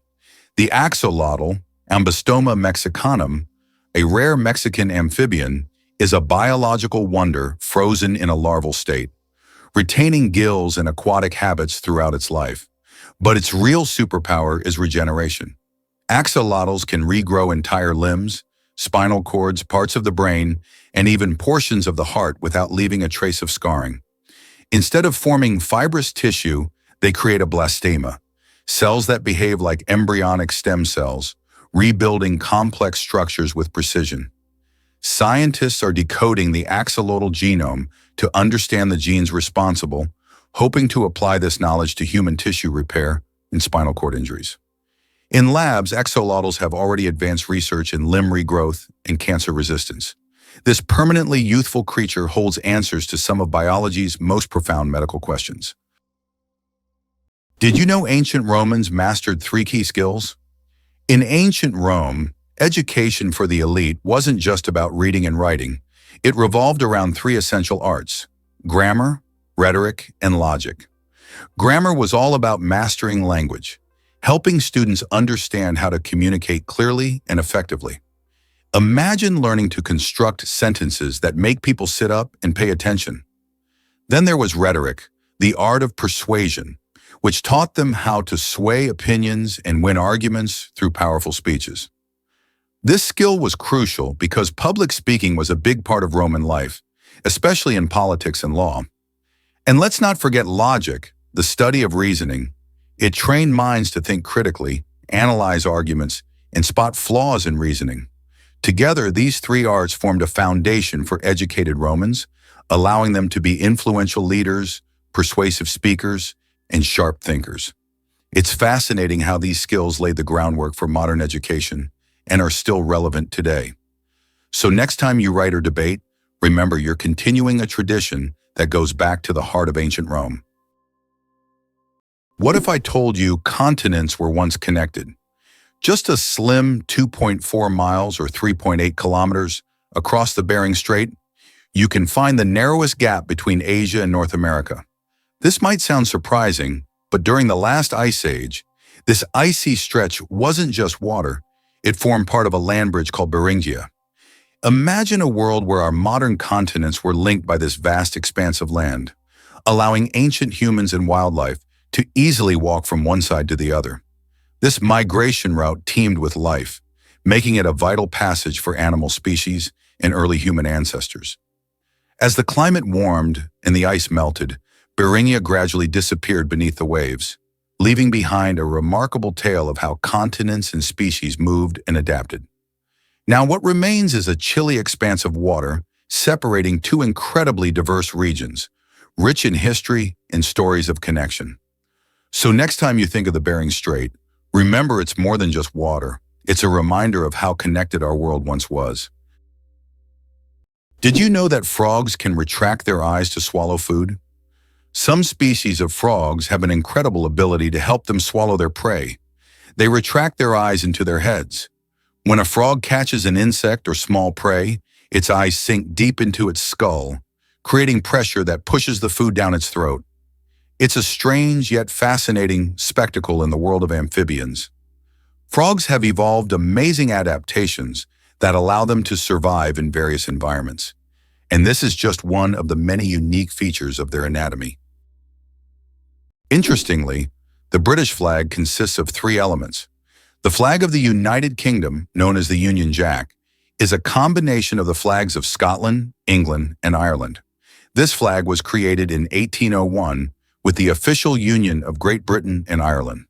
The axolotl, Ambystoma mexicanum, a rare Mexican amphibian, is a biological wonder frozen in a larval state, retaining gills and aquatic habits throughout its life. But its real superpower is regeneration. Axolotls can regrow entire limbs, spinal cords, parts of the brain, and even portions of the heart without leaving a trace of scarring. Instead of forming fibrous tissue, they create a blastema, cells that behave like embryonic stem cells, rebuilding complex structures with precision. Scientists are decoding the axolotl genome to understand the genes responsible, hoping to apply this knowledge to human tissue repair and spinal cord injuries. In labs, axolotls have already advanced research in limb regrowth and cancer resistance. This permanently youthful creature holds answers to some of biology's most profound medical questions. Did you know ancient Romans mastered 3 key skills? In ancient Rome, education for the elite wasn't just about reading and writing. It revolved around 3 essential arts: grammar, rhetoric, and logic. Grammar was all about mastering language, helping students understand how to communicate clearly and effectively. Imagine learning to construct sentences that make people sit up and pay attention. Then there was rhetoric, the art of persuasion, which taught them how to sway opinions and win arguments through powerful speeches. This skill was crucial because public speaking was a big part of Roman life, especially in politics and law. And let's not forget logic, the study of reasoning. It trained minds to think critically, analyze arguments, and spot flaws in reasoning. Together, these 3 arts formed a foundation for educated Romans, allowing them to be influential leaders, persuasive speakers, and sharp thinkers. It's fascinating how these skills laid the groundwork for modern education and are still relevant today. So next time you write or debate, remember you're continuing a tradition that goes back to the heart of ancient Rome. What if I told you continents were once connected? Just a slim 2.4 miles or 3.8 kilometers across the Bering Strait, you can find the narrowest gap between Asia and North America. This might sound surprising, but during the last ice age, this icy stretch wasn't just water, it formed part of a land bridge called Beringia. Imagine a world where our modern continents were linked by this vast expanse of land, allowing ancient humans and wildlife to easily walk from one side to the other. This migration route teemed with life, making it a vital passage for animal species and early human ancestors. As the climate warmed and the ice melted, Beringia gradually disappeared beneath the waves, leaving behind a remarkable tale of how continents and species moved and adapted. Now what remains is a chilly expanse of water separating 2 incredibly diverse regions, rich in history and stories of connection. So next time you think of the Bering Strait, remember it's more than just water. It's a reminder of how connected our world once was. Did you know that frogs can retract their eyes to swallow food? Some species of frogs have an incredible ability to help them swallow their prey. They retract their eyes into their heads. When a frog catches an insect or small prey, its eyes sink deep into its skull, creating pressure that pushes the food down its throat. It's a strange yet fascinating spectacle in the world of amphibians. Frogs have evolved amazing adaptations that allow them to survive in various environments. And this is just one of the many unique features of their anatomy. Interestingly, the British flag consists of 3 elements. The flag of the United Kingdom, known as the Union Jack, is a combination of the flags of Scotland, England, and Ireland. This flag was created in 1801 with the official union of Great Britain and Ireland.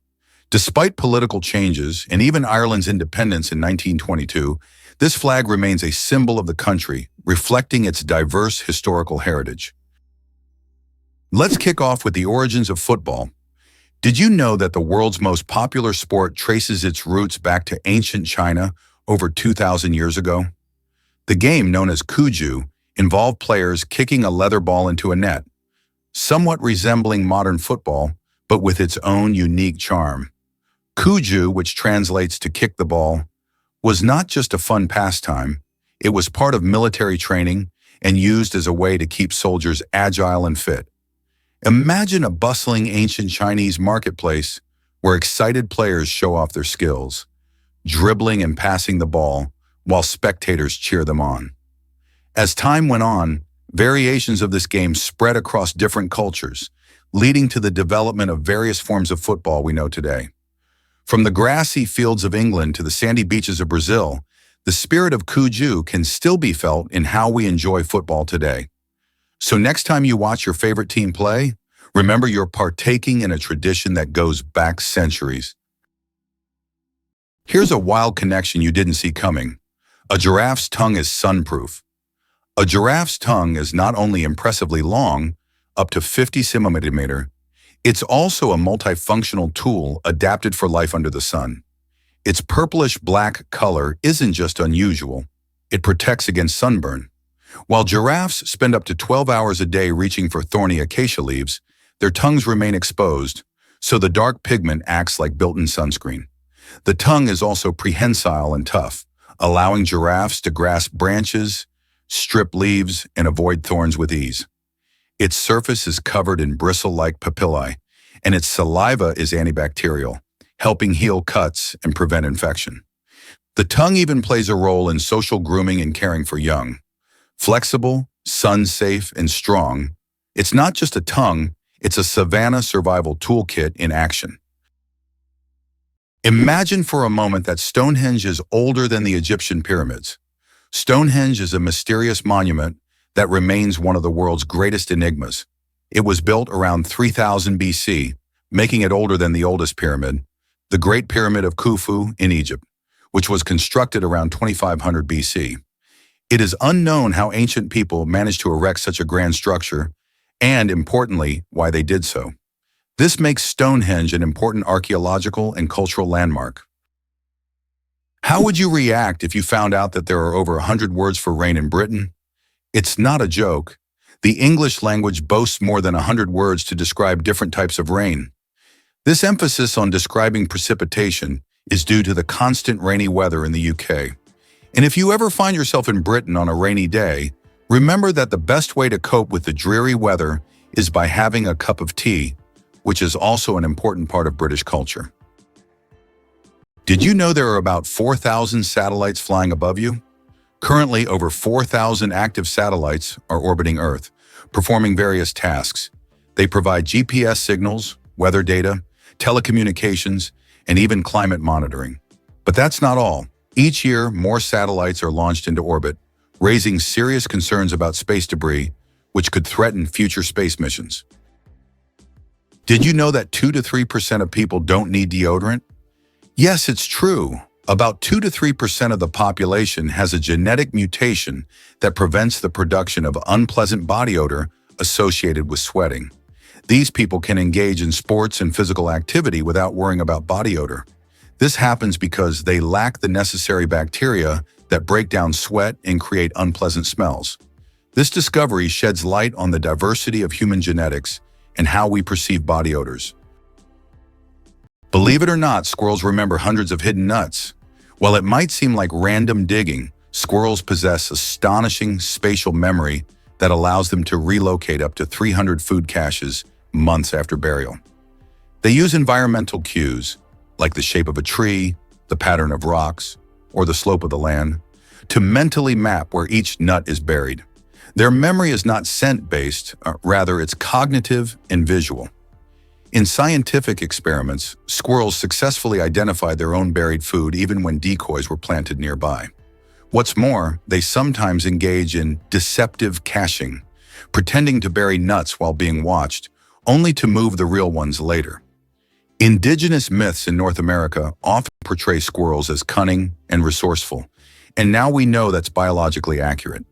Despite political changes and even Ireland's independence in 1922, this flag remains a symbol of the country, reflecting its diverse historical heritage. Let's kick off with the origins of football. Did you know that the world's most popular sport traces its roots back to ancient China over 2,000 years ago? The game, known as cuju, involved players kicking a leather ball into a net. somewhat resembling modern football, but with its own unique charm. Cuju, which translates to kick the ball, was not just a fun pastime, it was part of military training and used as a way to keep soldiers agile and fit. Imagine a bustling ancient Chinese marketplace where excited players show off their skills, dribbling and passing the ball while spectators cheer them on. As time went on, variations of this game spread across different cultures, leading to the development of various forms of football we know today. From the grassy fields of England to the sandy beaches of Brazil, the spirit of Cuju can still be felt in how we enjoy football today. So next time you watch your favorite team play, remember you're partaking in a tradition that goes back centuries. Here's a wild connection you didn't see coming. A giraffe's tongue is sunproof. A giraffe's tongue is not only impressively long, up to 50 centimeters, it's also a multifunctional tool adapted for life under the sun. Its purplish-black color isn't just unusual, it protects against sunburn. While giraffes spend up to 12 hours a day reaching for thorny acacia leaves, their tongues remain exposed, so the dark pigment acts like built-in sunscreen. The tongue is also prehensile and tough, allowing giraffes to grasp branches, strip leaves, and avoid thorns with ease. Its surface is covered in bristle-like papillae, and its saliva is antibacterial, helping heal cuts and prevent infection. The tongue even plays a role in social grooming and caring for young. Flexible, sun-safe, and strong, it's not just a tongue, it's a savanna survival toolkit in action. Imagine for a moment that Stonehenge is older than the Egyptian pyramids. Stonehenge is a mysterious monument that remains one of the world's greatest enigmas. It was built around 3000 BC, making it older than the oldest pyramid, the Great Pyramid of Khufu in Egypt, which was constructed around 2500 BC. It is unknown how ancient people managed to erect such a grand structure, and importantly, why they did so. This makes Stonehenge an important archaeological and cultural landmark. How would you react if you found out that there are over 100 words for rain in Britain? It's not a joke. The English language boasts more than 100 words to describe different types of rain. This emphasis on describing precipitation is due to the constant rainy weather in the UK. And if you ever find yourself in Britain on a rainy day, remember that the best way to cope with the dreary weather is by having a cup of tea, which is also an important part of British culture. Did you know there are about 4,000 satellites flying above you? Currently, over 4,000 active satellites are orbiting Earth, performing various tasks. They provide GPS signals, weather data, telecommunications, and even climate monitoring. But that's not all. Each year, more satellites are launched into orbit, raising serious concerns about space debris, which could threaten future space missions. Did you know that 2 to 3% of people don't need deodorant? Yes, it's true. About 2 to 3% of the population has a genetic mutation that prevents the production of unpleasant body odor associated with sweating. These people can engage in sports and physical activity without worrying about body odor. This happens because they lack the necessary bacteria that break down sweat and create unpleasant smells. This discovery sheds light on the diversity of human genetics and how we perceive body odors. Believe it or not, squirrels remember hundreds of hidden nuts. While it might seem like random digging, squirrels possess astonishing spatial memory that allows them to relocate up to 300 food caches months after burial. They use environmental cues, like the shape of a tree, the pattern of rocks, or the slope of the land, to mentally map where each nut is buried. Their memory is not scent-based, rather it's cognitive and visual. In scientific experiments, squirrels successfully identified their own buried food even when decoys were planted nearby. What's more, they sometimes engage in deceptive caching, pretending to bury nuts while being watched, only to move the real ones later. Indigenous myths in North America often portray squirrels as cunning and resourceful, and now we know that's biologically accurate.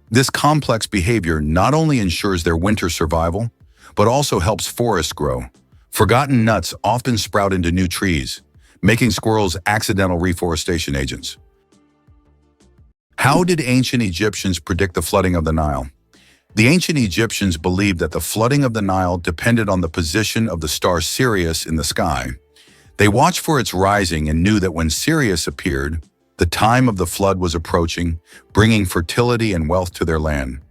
This complex behavior not only ensures their winter survival, but also helps forests grow. Forgotten nuts often sprout into new trees, making squirrels accidental reforestation agents. How did ancient Egyptians predict the flooding of the Nile? The ancient Egyptians believed that the flooding of the Nile depended on the position of the star Sirius in the sky. They watched for its rising and knew that when Sirius appeared, the time of the flood was approaching, bringing fertility and wealth to their land.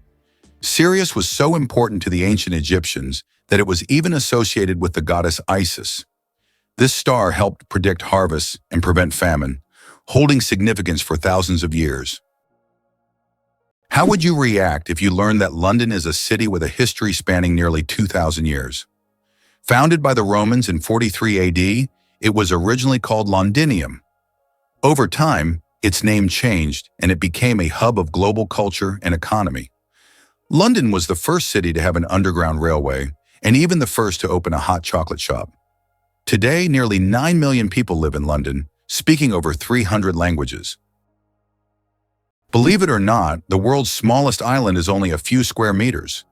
Sirius was so important to the ancient Egyptians that it was even associated with the goddess Isis. This star helped predict harvests and prevent famine, holding significance for thousands of years. How would you react if you learned that London is a city with a history spanning nearly 2,000 years? Founded by the Romans in 43 AD, it was originally called Londinium. Over time, its name changed and it became a hub of global culture and economy. London was the first city to have an underground railway and even the first to open a hot chocolate shop. Today, nearly 9 million people live in London, speaking over 300 languages. Believe it or not, the world's smallest island is only a few square meters.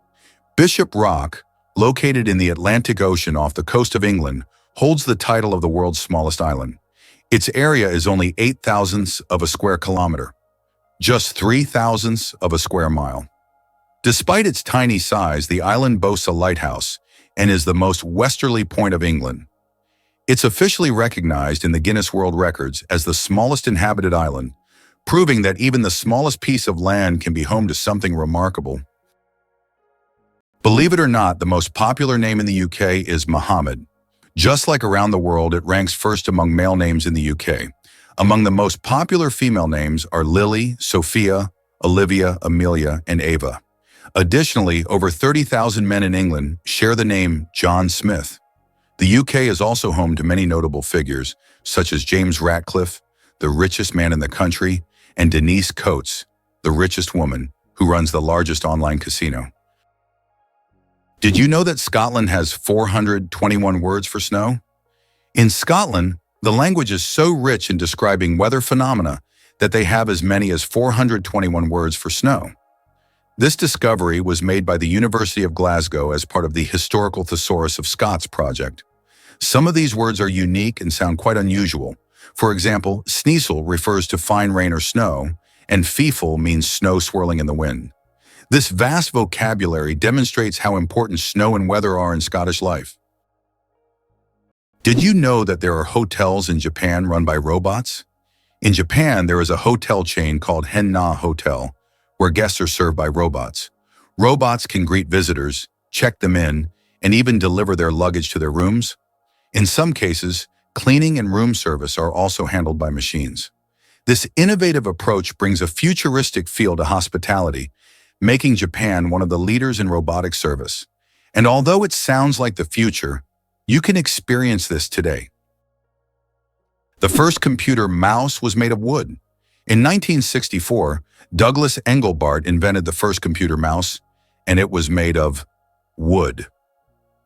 Bishop Rock, located in the Atlantic Ocean off the coast of England, holds the title of the world's smallest island. Its area is only 8 thousandths of a square kilometer, just 3 thousandths of a square mile. Despite its tiny size, the island boasts a lighthouse and is the most westerly point of England. It's officially recognized in the Guinness World Records as the smallest inhabited island, proving that even the smallest piece of land can be home to something remarkable. Believe it or not, the most popular name in the UK is Mohammed. Just like around the world, it ranks first among male names in the UK. Among the most popular female names are Lily, Sophia, Olivia, Amelia, and Ava. Additionally, over 30,000 men in England share the name John Smith. The UK is also home to many notable figures, such as James Ratcliffe, the richest man in the country, and Denise Coates, the richest woman, who runs the largest online casino. Did you know that Scotland has 421 words for snow? In Scotland, the language is so rich in describing weather phenomena that they have as many as 421 words for snow. This discovery was made by the University of Glasgow as part of the Historical Thesaurus of Scots project. Some of these words are unique and sound quite unusual. For example, sneasel refers to fine rain or snow, and feeful means snow swirling in the wind. This vast vocabulary demonstrates how important snow and weather are in Scottish life. Did you know that there are hotels in Japan run by robots? In Japan, there is a hotel chain called Henna Hotel, where guests are served by robots. Robots can greet visitors, check them in, and even deliver their luggage to their rooms. In some cases, cleaning and room service are also handled by machines. This innovative approach brings a futuristic feel to hospitality, making Japan one of the leaders in robotic service. And although it sounds like the future, you can experience this today. The first computer mouse was made of wood. In 1964, Douglas Engelbart invented the first computer mouse, and it was made of wood.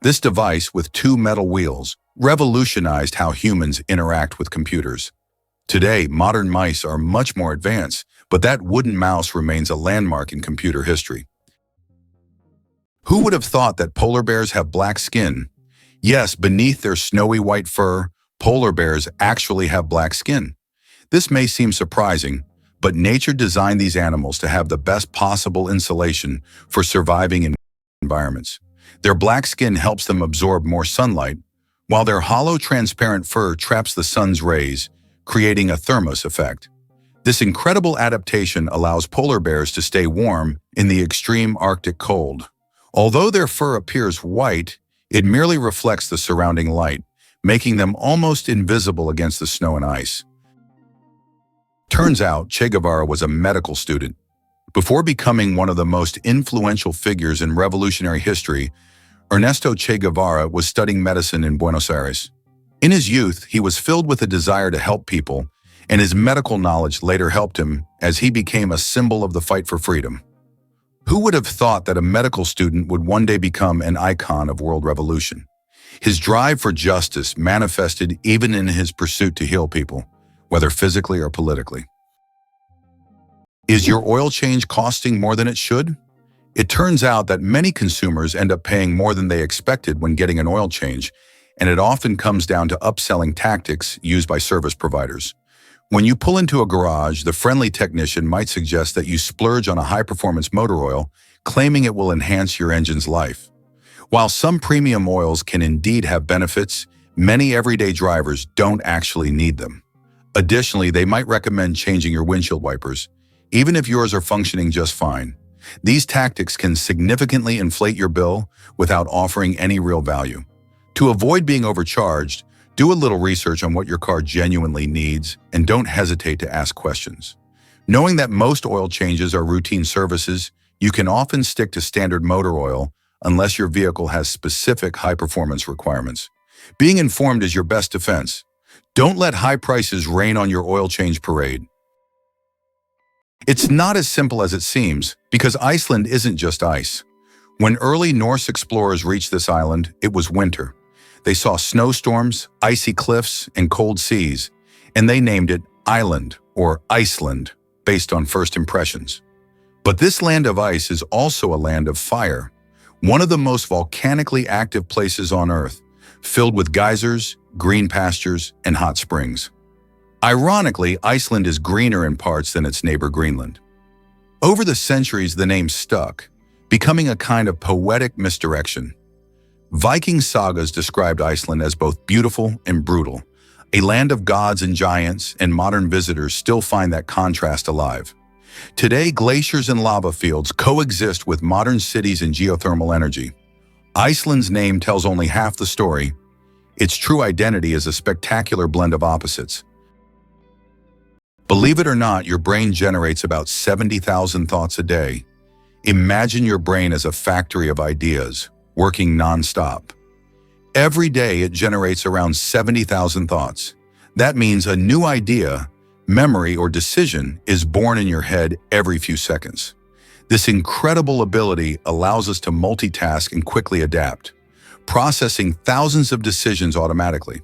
This device, with 2 metal wheels, revolutionized how humans interact with computers. Today, modern mice are much more advanced, but that wooden mouse remains a landmark in computer history. Who would have thought that polar bears have black skin? Yes, beneath their snowy white fur, polar bears actually have black skin. This may seem surprising, but nature designed these animals to have the best possible insulation for surviving in environments. Their black skin helps them absorb more sunlight, while their hollow, transparent fur traps the sun's rays, creating a thermos effect. This incredible adaptation allows polar bears to stay warm in the extreme Arctic cold. Although their fur appears white, it merely reflects the surrounding light, making them almost invisible against the snow and ice. Turns out, Che Guevara was a medical student. Before becoming one of the most influential figures in revolutionary history, Ernesto Che Guevara was studying medicine in Buenos Aires. In his youth, he was filled with a desire to help people, and his medical knowledge later helped him as he became a symbol of the fight for freedom. Who would have thought that a medical student would one day become an icon of world revolution? His drive for justice manifested even in his pursuit to heal people, whether physically or politically. Is your oil change costing more than it should? It turns out that many consumers end up paying more than they expected when getting an oil change, and it often comes down to upselling tactics used by service providers. When you pull into a garage, the friendly technician might suggest that you splurge on a high-performance motor oil, claiming it will enhance your engine's life. While some premium oils can indeed have benefits, many everyday drivers don't actually need them. Additionally, they might recommend changing your windshield wipers, even if yours are functioning just fine. These tactics can significantly inflate your bill without offering any real value. To avoid being overcharged, do a little research on what your car genuinely needs and don't hesitate to ask questions. Knowing that most oil changes are routine services, you can often stick to standard motor oil unless your vehicle has specific high-performance requirements. Being informed is your best defense. Don't let high prices rain on your oil change parade. It's not as simple as it seems, because Iceland isn't just ice. When early Norse explorers reached this island, it was winter. They saw snowstorms, icy cliffs, and cold seas, and they named it Island or Iceland, based on first impressions. But this land of ice is also a land of fire, one of the most volcanically active places on Earth, filled with geysers, green pastures, and hot springs. Ironically, Iceland is greener in parts than its neighbor Greenland. Over the centuries, the name stuck, becoming a kind of poetic misdirection. Viking sagas described Iceland as both beautiful and brutal, a land of gods and giants, and modern visitors still find that contrast alive. Today, glaciers and lava fields coexist with modern cities and geothermal energy. Iceland's name tells only half the story. Its true identity is a spectacular blend of opposites. Believe it or not, your brain generates about 70,000 thoughts a day. Imagine your brain as a factory of ideas, working non-stop. Every day it generates around 70,000 thoughts. That means a new idea, memory, or decision is born in your head every few seconds. This incredible ability allows us to multitask and quickly adapt, processing thousands of decisions automatically.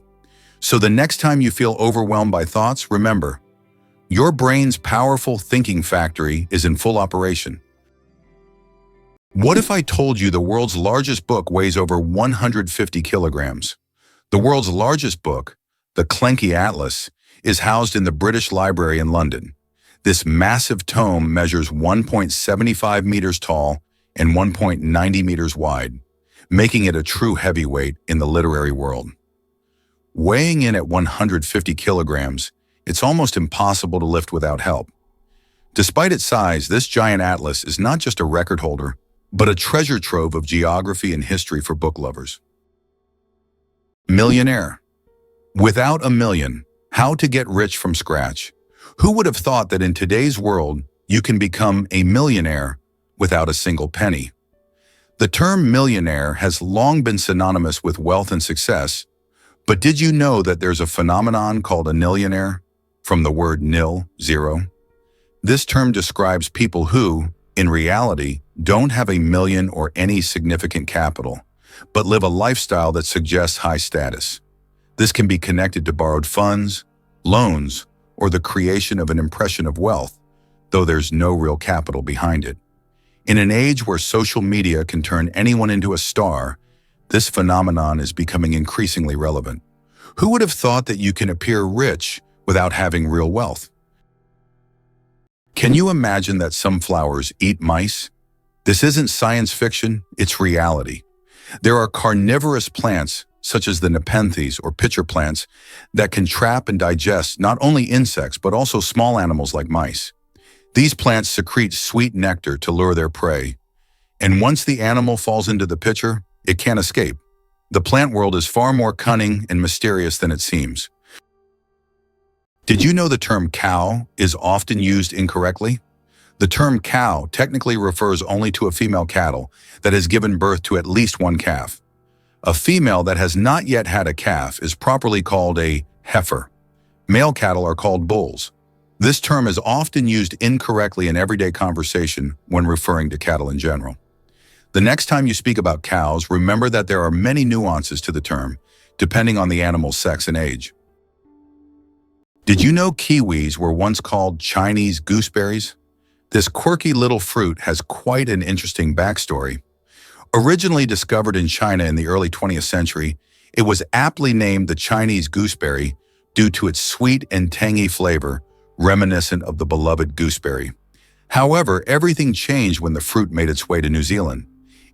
So the next time you feel overwhelmed by thoughts, remember, your brain's powerful thinking factory is in full operation. What if I told you the world's largest book weighs over 150 kilograms? The world's largest book, the Clenky Atlas, is housed in the British Library in London. This massive tome measures 1.75 meters tall and 1.90 meters wide, making it a true heavyweight in the literary world. Weighing in at 150 kilograms, it's almost impossible to lift without help. Despite its size, this giant atlas is not just a record holder, but a treasure trove of geography and history for book lovers. Millionaire. Without a million, how to get rich from scratch? Who would have thought that in today's world, you can become a millionaire without a single penny? The term millionaire has long been synonymous with wealth and success, but did you know that there's a phenomenon called a nillionaire, from the word nil, zero? This term describes people who, in reality, don't have a million or any significant capital, but live a lifestyle that suggests high status. This can be connected to borrowed funds, loans, or the creation of an impression of wealth, though there's no real capital behind it. In an age where social media can turn anyone into a star, this phenomenon is becoming increasingly relevant. Who would have thought that you can appear rich without having real wealth? Can you imagine that some flowers eat mice? This isn't science fiction, it's reality. There are carnivorous plants, such as the nepenthes or pitcher plants, that can trap and digest not only insects but also small animals like mice. These plants secrete sweet nectar to lure their prey, and once the animal falls into the pitcher, it can't escape. The plant world is far more cunning and mysterious than it seems. Did you know the term cow is often used incorrectly? The term cow technically refers only to a female cattle that has given birth to at least one calf. A female that has not yet had a calf is properly called a heifer. Male cattle are called bulls. This term is often used incorrectly in everyday conversation when referring to cattle in general. The next time you speak about cows, remember that there are many nuances to the term, depending on the animal's sex and age. Did you know kiwis were once called Chinese gooseberries? This quirky little fruit has quite an interesting backstory. Originally discovered in China in the early 20th century, it was aptly named the Chinese gooseberry due to its sweet and tangy flavor, reminiscent of the beloved gooseberry. However, everything changed when the fruit made its way to New Zealand.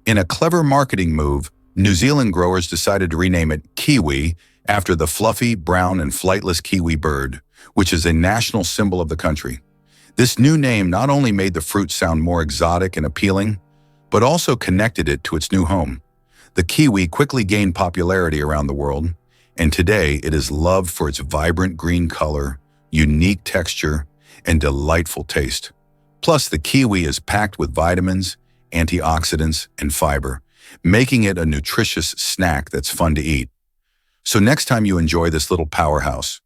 In a clever marketing move, New Zealand growers decided to rename it kiwi after the fluffy, brown, and flightless kiwi bird, which is a national symbol of the country. This new name not only made the fruit sound more exotic and appealing, but also connected it to its new home. The kiwi quickly gained popularity around the world, and today it is loved for its vibrant green color, unique texture, and delightful taste. Plus, the kiwi is packed with vitamins, antioxidants, and fiber, making it a nutritious snack that's fun to eat. So next time you enjoy this little powerhouse,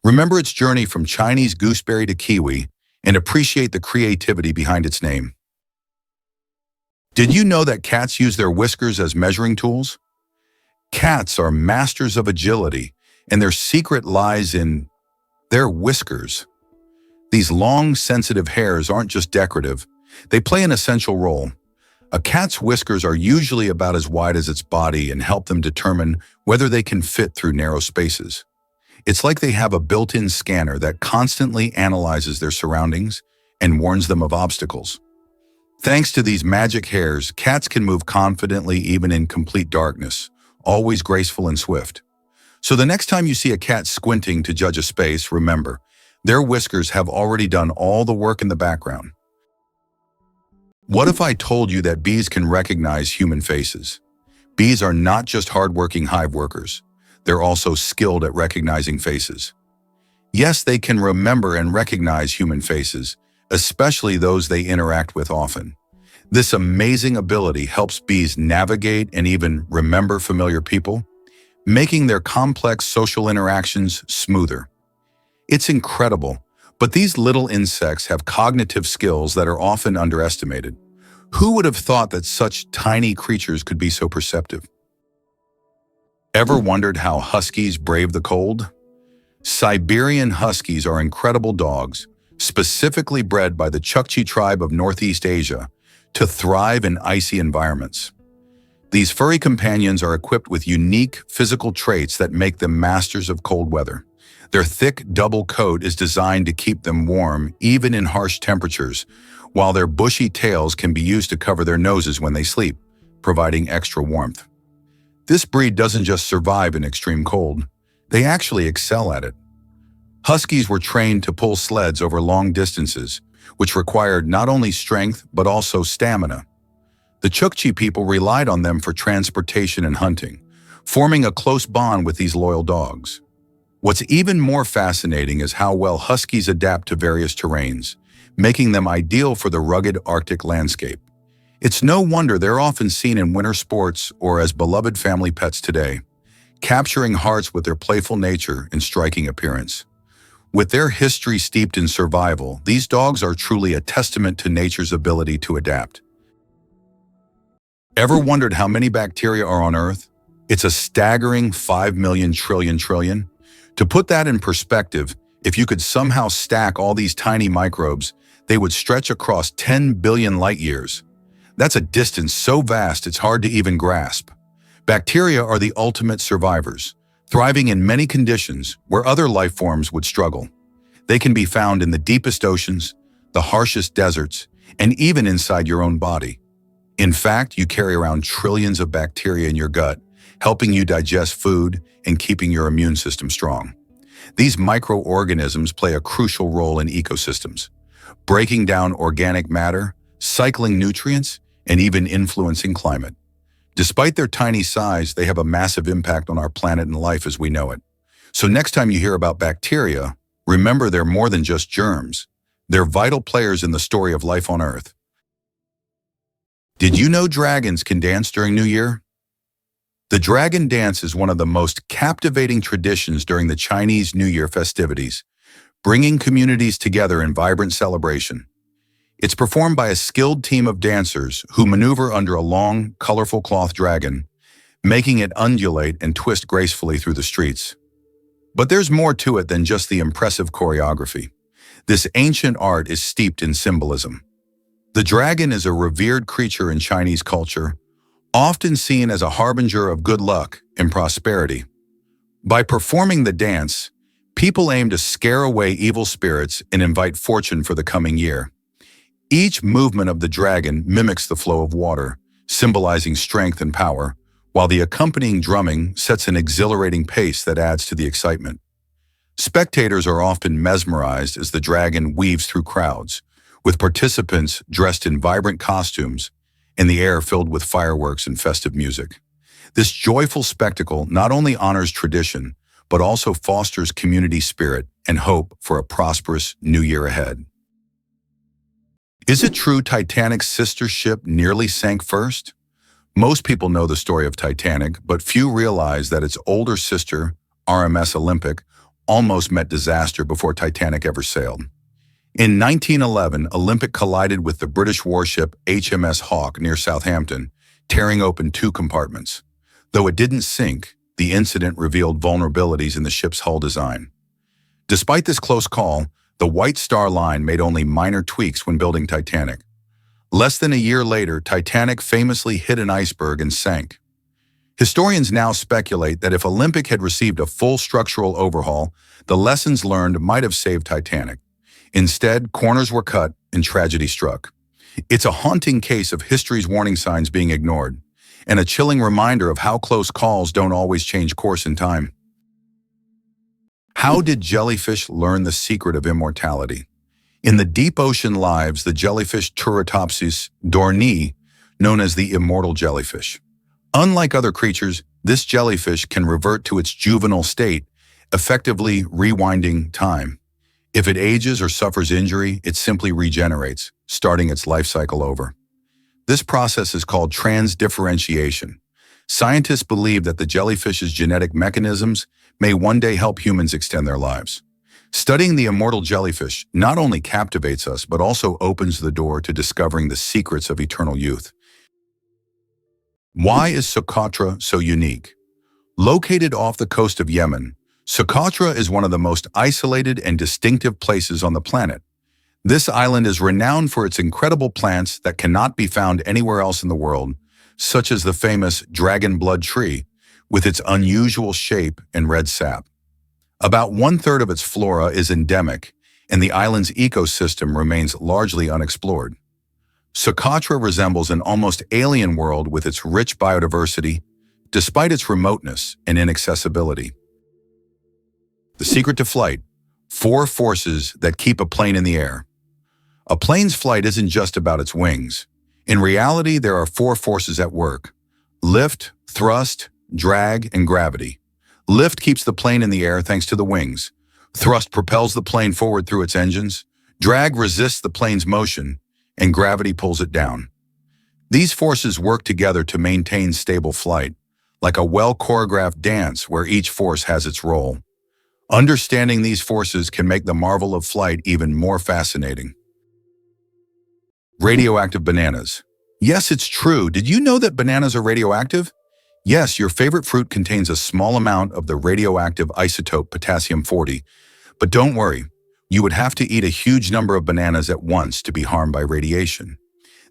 remember its journey from Chinese gooseberry to kiwi and appreciate the creativity behind its name. Did you know that cats use their whiskers as measuring tools? Cats are masters of agility, and their secret lies in their whiskers. These long, sensitive hairs aren't just decorative, they play an essential role. A cat's whiskers are usually about as wide as its body and help them determine whether they can fit through narrow spaces. It's like they have a built-in scanner that constantly analyzes their surroundings and warns them of obstacles. Thanks to these magic hairs, cats can move confidently even in complete darkness, always graceful and swift. So the next time you see a cat squinting to judge a space, remember, their whiskers have already done all the work in the background. What if I told you that bees can recognize human faces? Bees are not just hardworking hive workers. They're also skilled at recognizing faces. Yes, they can remember and recognize human faces, especially those they interact with often. This amazing ability helps bees navigate and even remember familiar people, making their complex social interactions smoother. It's incredible, but these little insects have cognitive skills that are often underestimated. Who would have thought that such tiny creatures could be so perceptive? Ever wondered how huskies brave the cold? Siberian huskies are incredible dogs, specifically bred by the Chukchi tribe of Northeast Asia to thrive in icy environments. These furry companions are equipped with unique physical traits that make them masters of cold weather. Their thick double coat is designed to keep them warm even in harsh temperatures, while their bushy tails can be used to cover their noses when they sleep, providing extra warmth. This breed doesn't just survive in extreme cold, they actually excel at it. Huskies were trained to pull sleds over long distances, which required not only strength but also stamina. The Chukchi people relied on them for transportation and hunting, forming a close bond with these loyal dogs. What's even more fascinating is how well huskies adapt to various terrains, making them ideal for the rugged Arctic landscape. It's no wonder they're often seen in winter sports or as beloved family pets today, capturing hearts with their playful nature and striking appearance. With their history steeped in survival, these dogs are truly a testament to nature's ability to adapt. Ever wondered how many bacteria are on Earth? It's a staggering 5 million trillion. To put that in perspective, if you could somehow stack all these tiny microbes, they would stretch across 10 billion light years. That's a distance so vast it's hard to even grasp. Bacteria are the ultimate survivors, thriving in many conditions where other life forms would struggle. They can be found in the deepest oceans, the harshest deserts, and even inside your own body. In fact, you carry around trillions of bacteria in your gut, helping you digest food and keeping your immune system strong. These microorganisms play a crucial role in ecosystems, breaking down organic matter, cycling nutrients, and even influencing climate. Despite their tiny size, they have a massive impact on our planet and life as we know it. So next time you hear about bacteria, remember they're more than just germs. They're vital players in the story of life on Earth. Did you know dragons can dance during New Year? The dragon dance is one of the most captivating traditions during the Chinese New Year festivities, bringing communities together in vibrant celebration. It's performed by a skilled team of dancers who maneuver under a long, colorful cloth dragon, making it undulate and twist gracefully through the streets. But there's more to it than just the impressive choreography. This ancient art is steeped in symbolism. The dragon is a revered creature in Chinese culture, often seen as a harbinger of good luck and prosperity. By performing the dance, people aim to scare away evil spirits and invite fortune for the coming year. Each movement of the dragon mimics the flow of water, symbolizing strength and power, while the accompanying drumming sets an exhilarating pace that adds to the excitement. Spectators are often mesmerized as the dragon weaves through crowds, with participants dressed in vibrant costumes and the air filled with fireworks and festive music. This joyful spectacle not only honors tradition, but also fosters community spirit and hope for a prosperous new year ahead. Is it true Titanic's sister ship nearly sank first? Most people know the story of Titanic, but few realize that its older sister, RMS Olympic, almost met disaster before Titanic ever sailed. In 1911, Olympic collided with the British warship HMS Hawke near Southampton, tearing open two compartments. Though it didn't sink, the incident revealed vulnerabilities in the ship's hull design. Despite this close call, the White Star Line made only minor tweaks when building Titanic. Less than a year later, Titanic famously hit an iceberg and sank. Historians now speculate that if Olympic had received a full structural overhaul, the lessons learned might have saved Titanic. Instead, corners were cut and tragedy struck. It's a haunting case of history's warning signs being ignored, and a chilling reminder of how close calls don't always change course in time. How did jellyfish learn the secret of immortality? In the deep ocean lives the jellyfish Turritopsis dohrnii, known as the immortal jellyfish. Unlike other creatures, this jellyfish can revert to its juvenile state, effectively rewinding time. If it ages or suffers injury, it simply regenerates, starting its life cycle over. This process is called transdifferentiation. Scientists believe that the jellyfish's genetic mechanisms may one day help humans extend their lives. Studying the immortal jellyfish not only captivates us, but also opens the door to discovering the secrets of eternal youth. Why is Socotra so unique? Located off the coast of Yemen, Socotra is one of the most isolated and distinctive places on the planet. This island is renowned for its incredible plants that cannot be found anywhere else in the world, such as the famous dragon blood tree, with its unusual shape and red sap. About 1/3 of its flora is endemic, and the island's ecosystem remains largely unexplored. Socotra resembles an almost alien world with its rich biodiversity, despite its remoteness and inaccessibility. The secret to flight: 4 forces that keep a plane in the air. A plane's flight isn't just about its wings. In reality, there are 4 forces at work: lift, thrust, drag, and gravity. Lift keeps the plane in the air thanks to the wings. Thrust propels the plane forward through its engines. Drag resists the plane's motion, and gravity pulls it down. These forces work together to maintain stable flight, like a well-choreographed dance where each force has its role. Understanding these forces can make the marvel of flight even more fascinating. Radioactive bananas. Yes, it's true. Did you know that bananas are radioactive? Yes, your favorite fruit contains a small amount of the radioactive isotope potassium-40, but don't worry, you would have to eat a huge number of bananas at once to be harmed by radiation.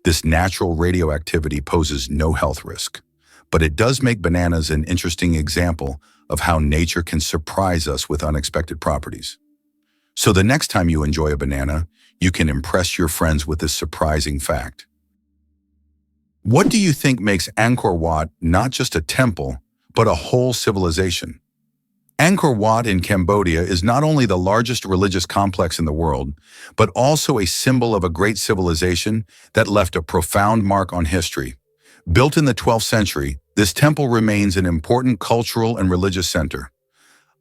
This natural radioactivity poses no health risk, but it does make bananas an interesting example of how nature can surprise us with unexpected properties. So the next time you enjoy a banana, you can impress your friends with this surprising fact. What do you think makes Angkor Wat not just a temple, but a whole civilization? Angkor Wat in Cambodia is not only the largest religious complex in the world, but also a symbol of a great civilization that left a profound mark on history. Built in the 12th century, this temple remains an important cultural and religious center.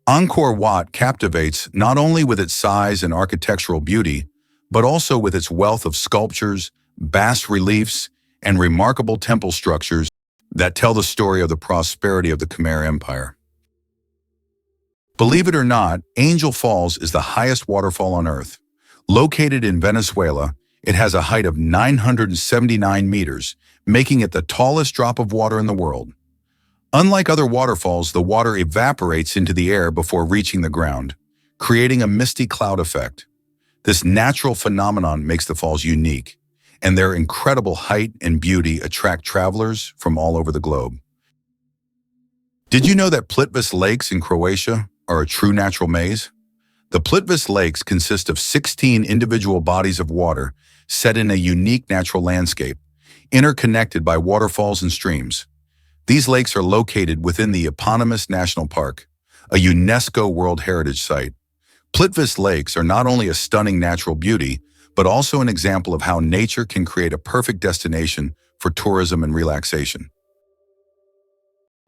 Angkor Wat captivates not only with its size and architectural beauty, but also with its wealth of sculptures, bas reliefs, and remarkable temple structures that tell the story of the prosperity of the Khmer Empire. Believe it or not, Angel Falls is the highest waterfall on Earth. Located in Venezuela, it has a height of 979 meters, making it the tallest drop of water in the world. Unlike other waterfalls, the water evaporates into the air before reaching the ground, creating a misty cloud effect. This natural phenomenon makes the falls unique, and their incredible height and beauty attract travelers from all over the globe. Did you know that Plitvice Lakes in Croatia are a true natural maze? The Plitvice Lakes consist of 16 individual bodies of water set in a unique natural landscape, interconnected by waterfalls and streams. These lakes are located within the eponymous National Park, a UNESCO World Heritage Site. Plitvice Lakes are not only a stunning natural beauty, but also an example of how nature can create a perfect destination for tourism and relaxation.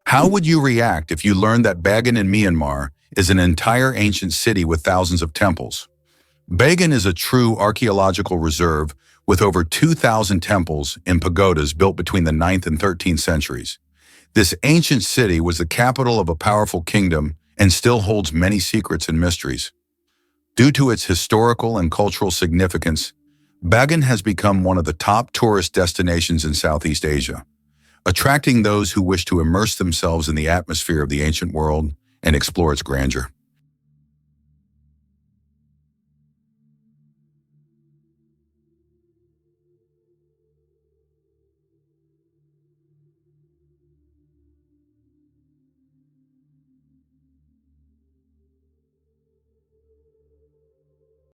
How would you react if you learned that Bagan in Myanmar is an entire ancient city with thousands of temples? Bagan is a true archaeological reserve with over 2,000 temples and pagodas built between the 9th and 13th centuries. This ancient city was the capital of a powerful kingdom and still holds many secrets and mysteries. Due to its historical and cultural significance, Bagan has become one of the top tourist destinations in Southeast Asia, attracting those who wish to immerse themselves in the atmosphere of the ancient world and explore its grandeur.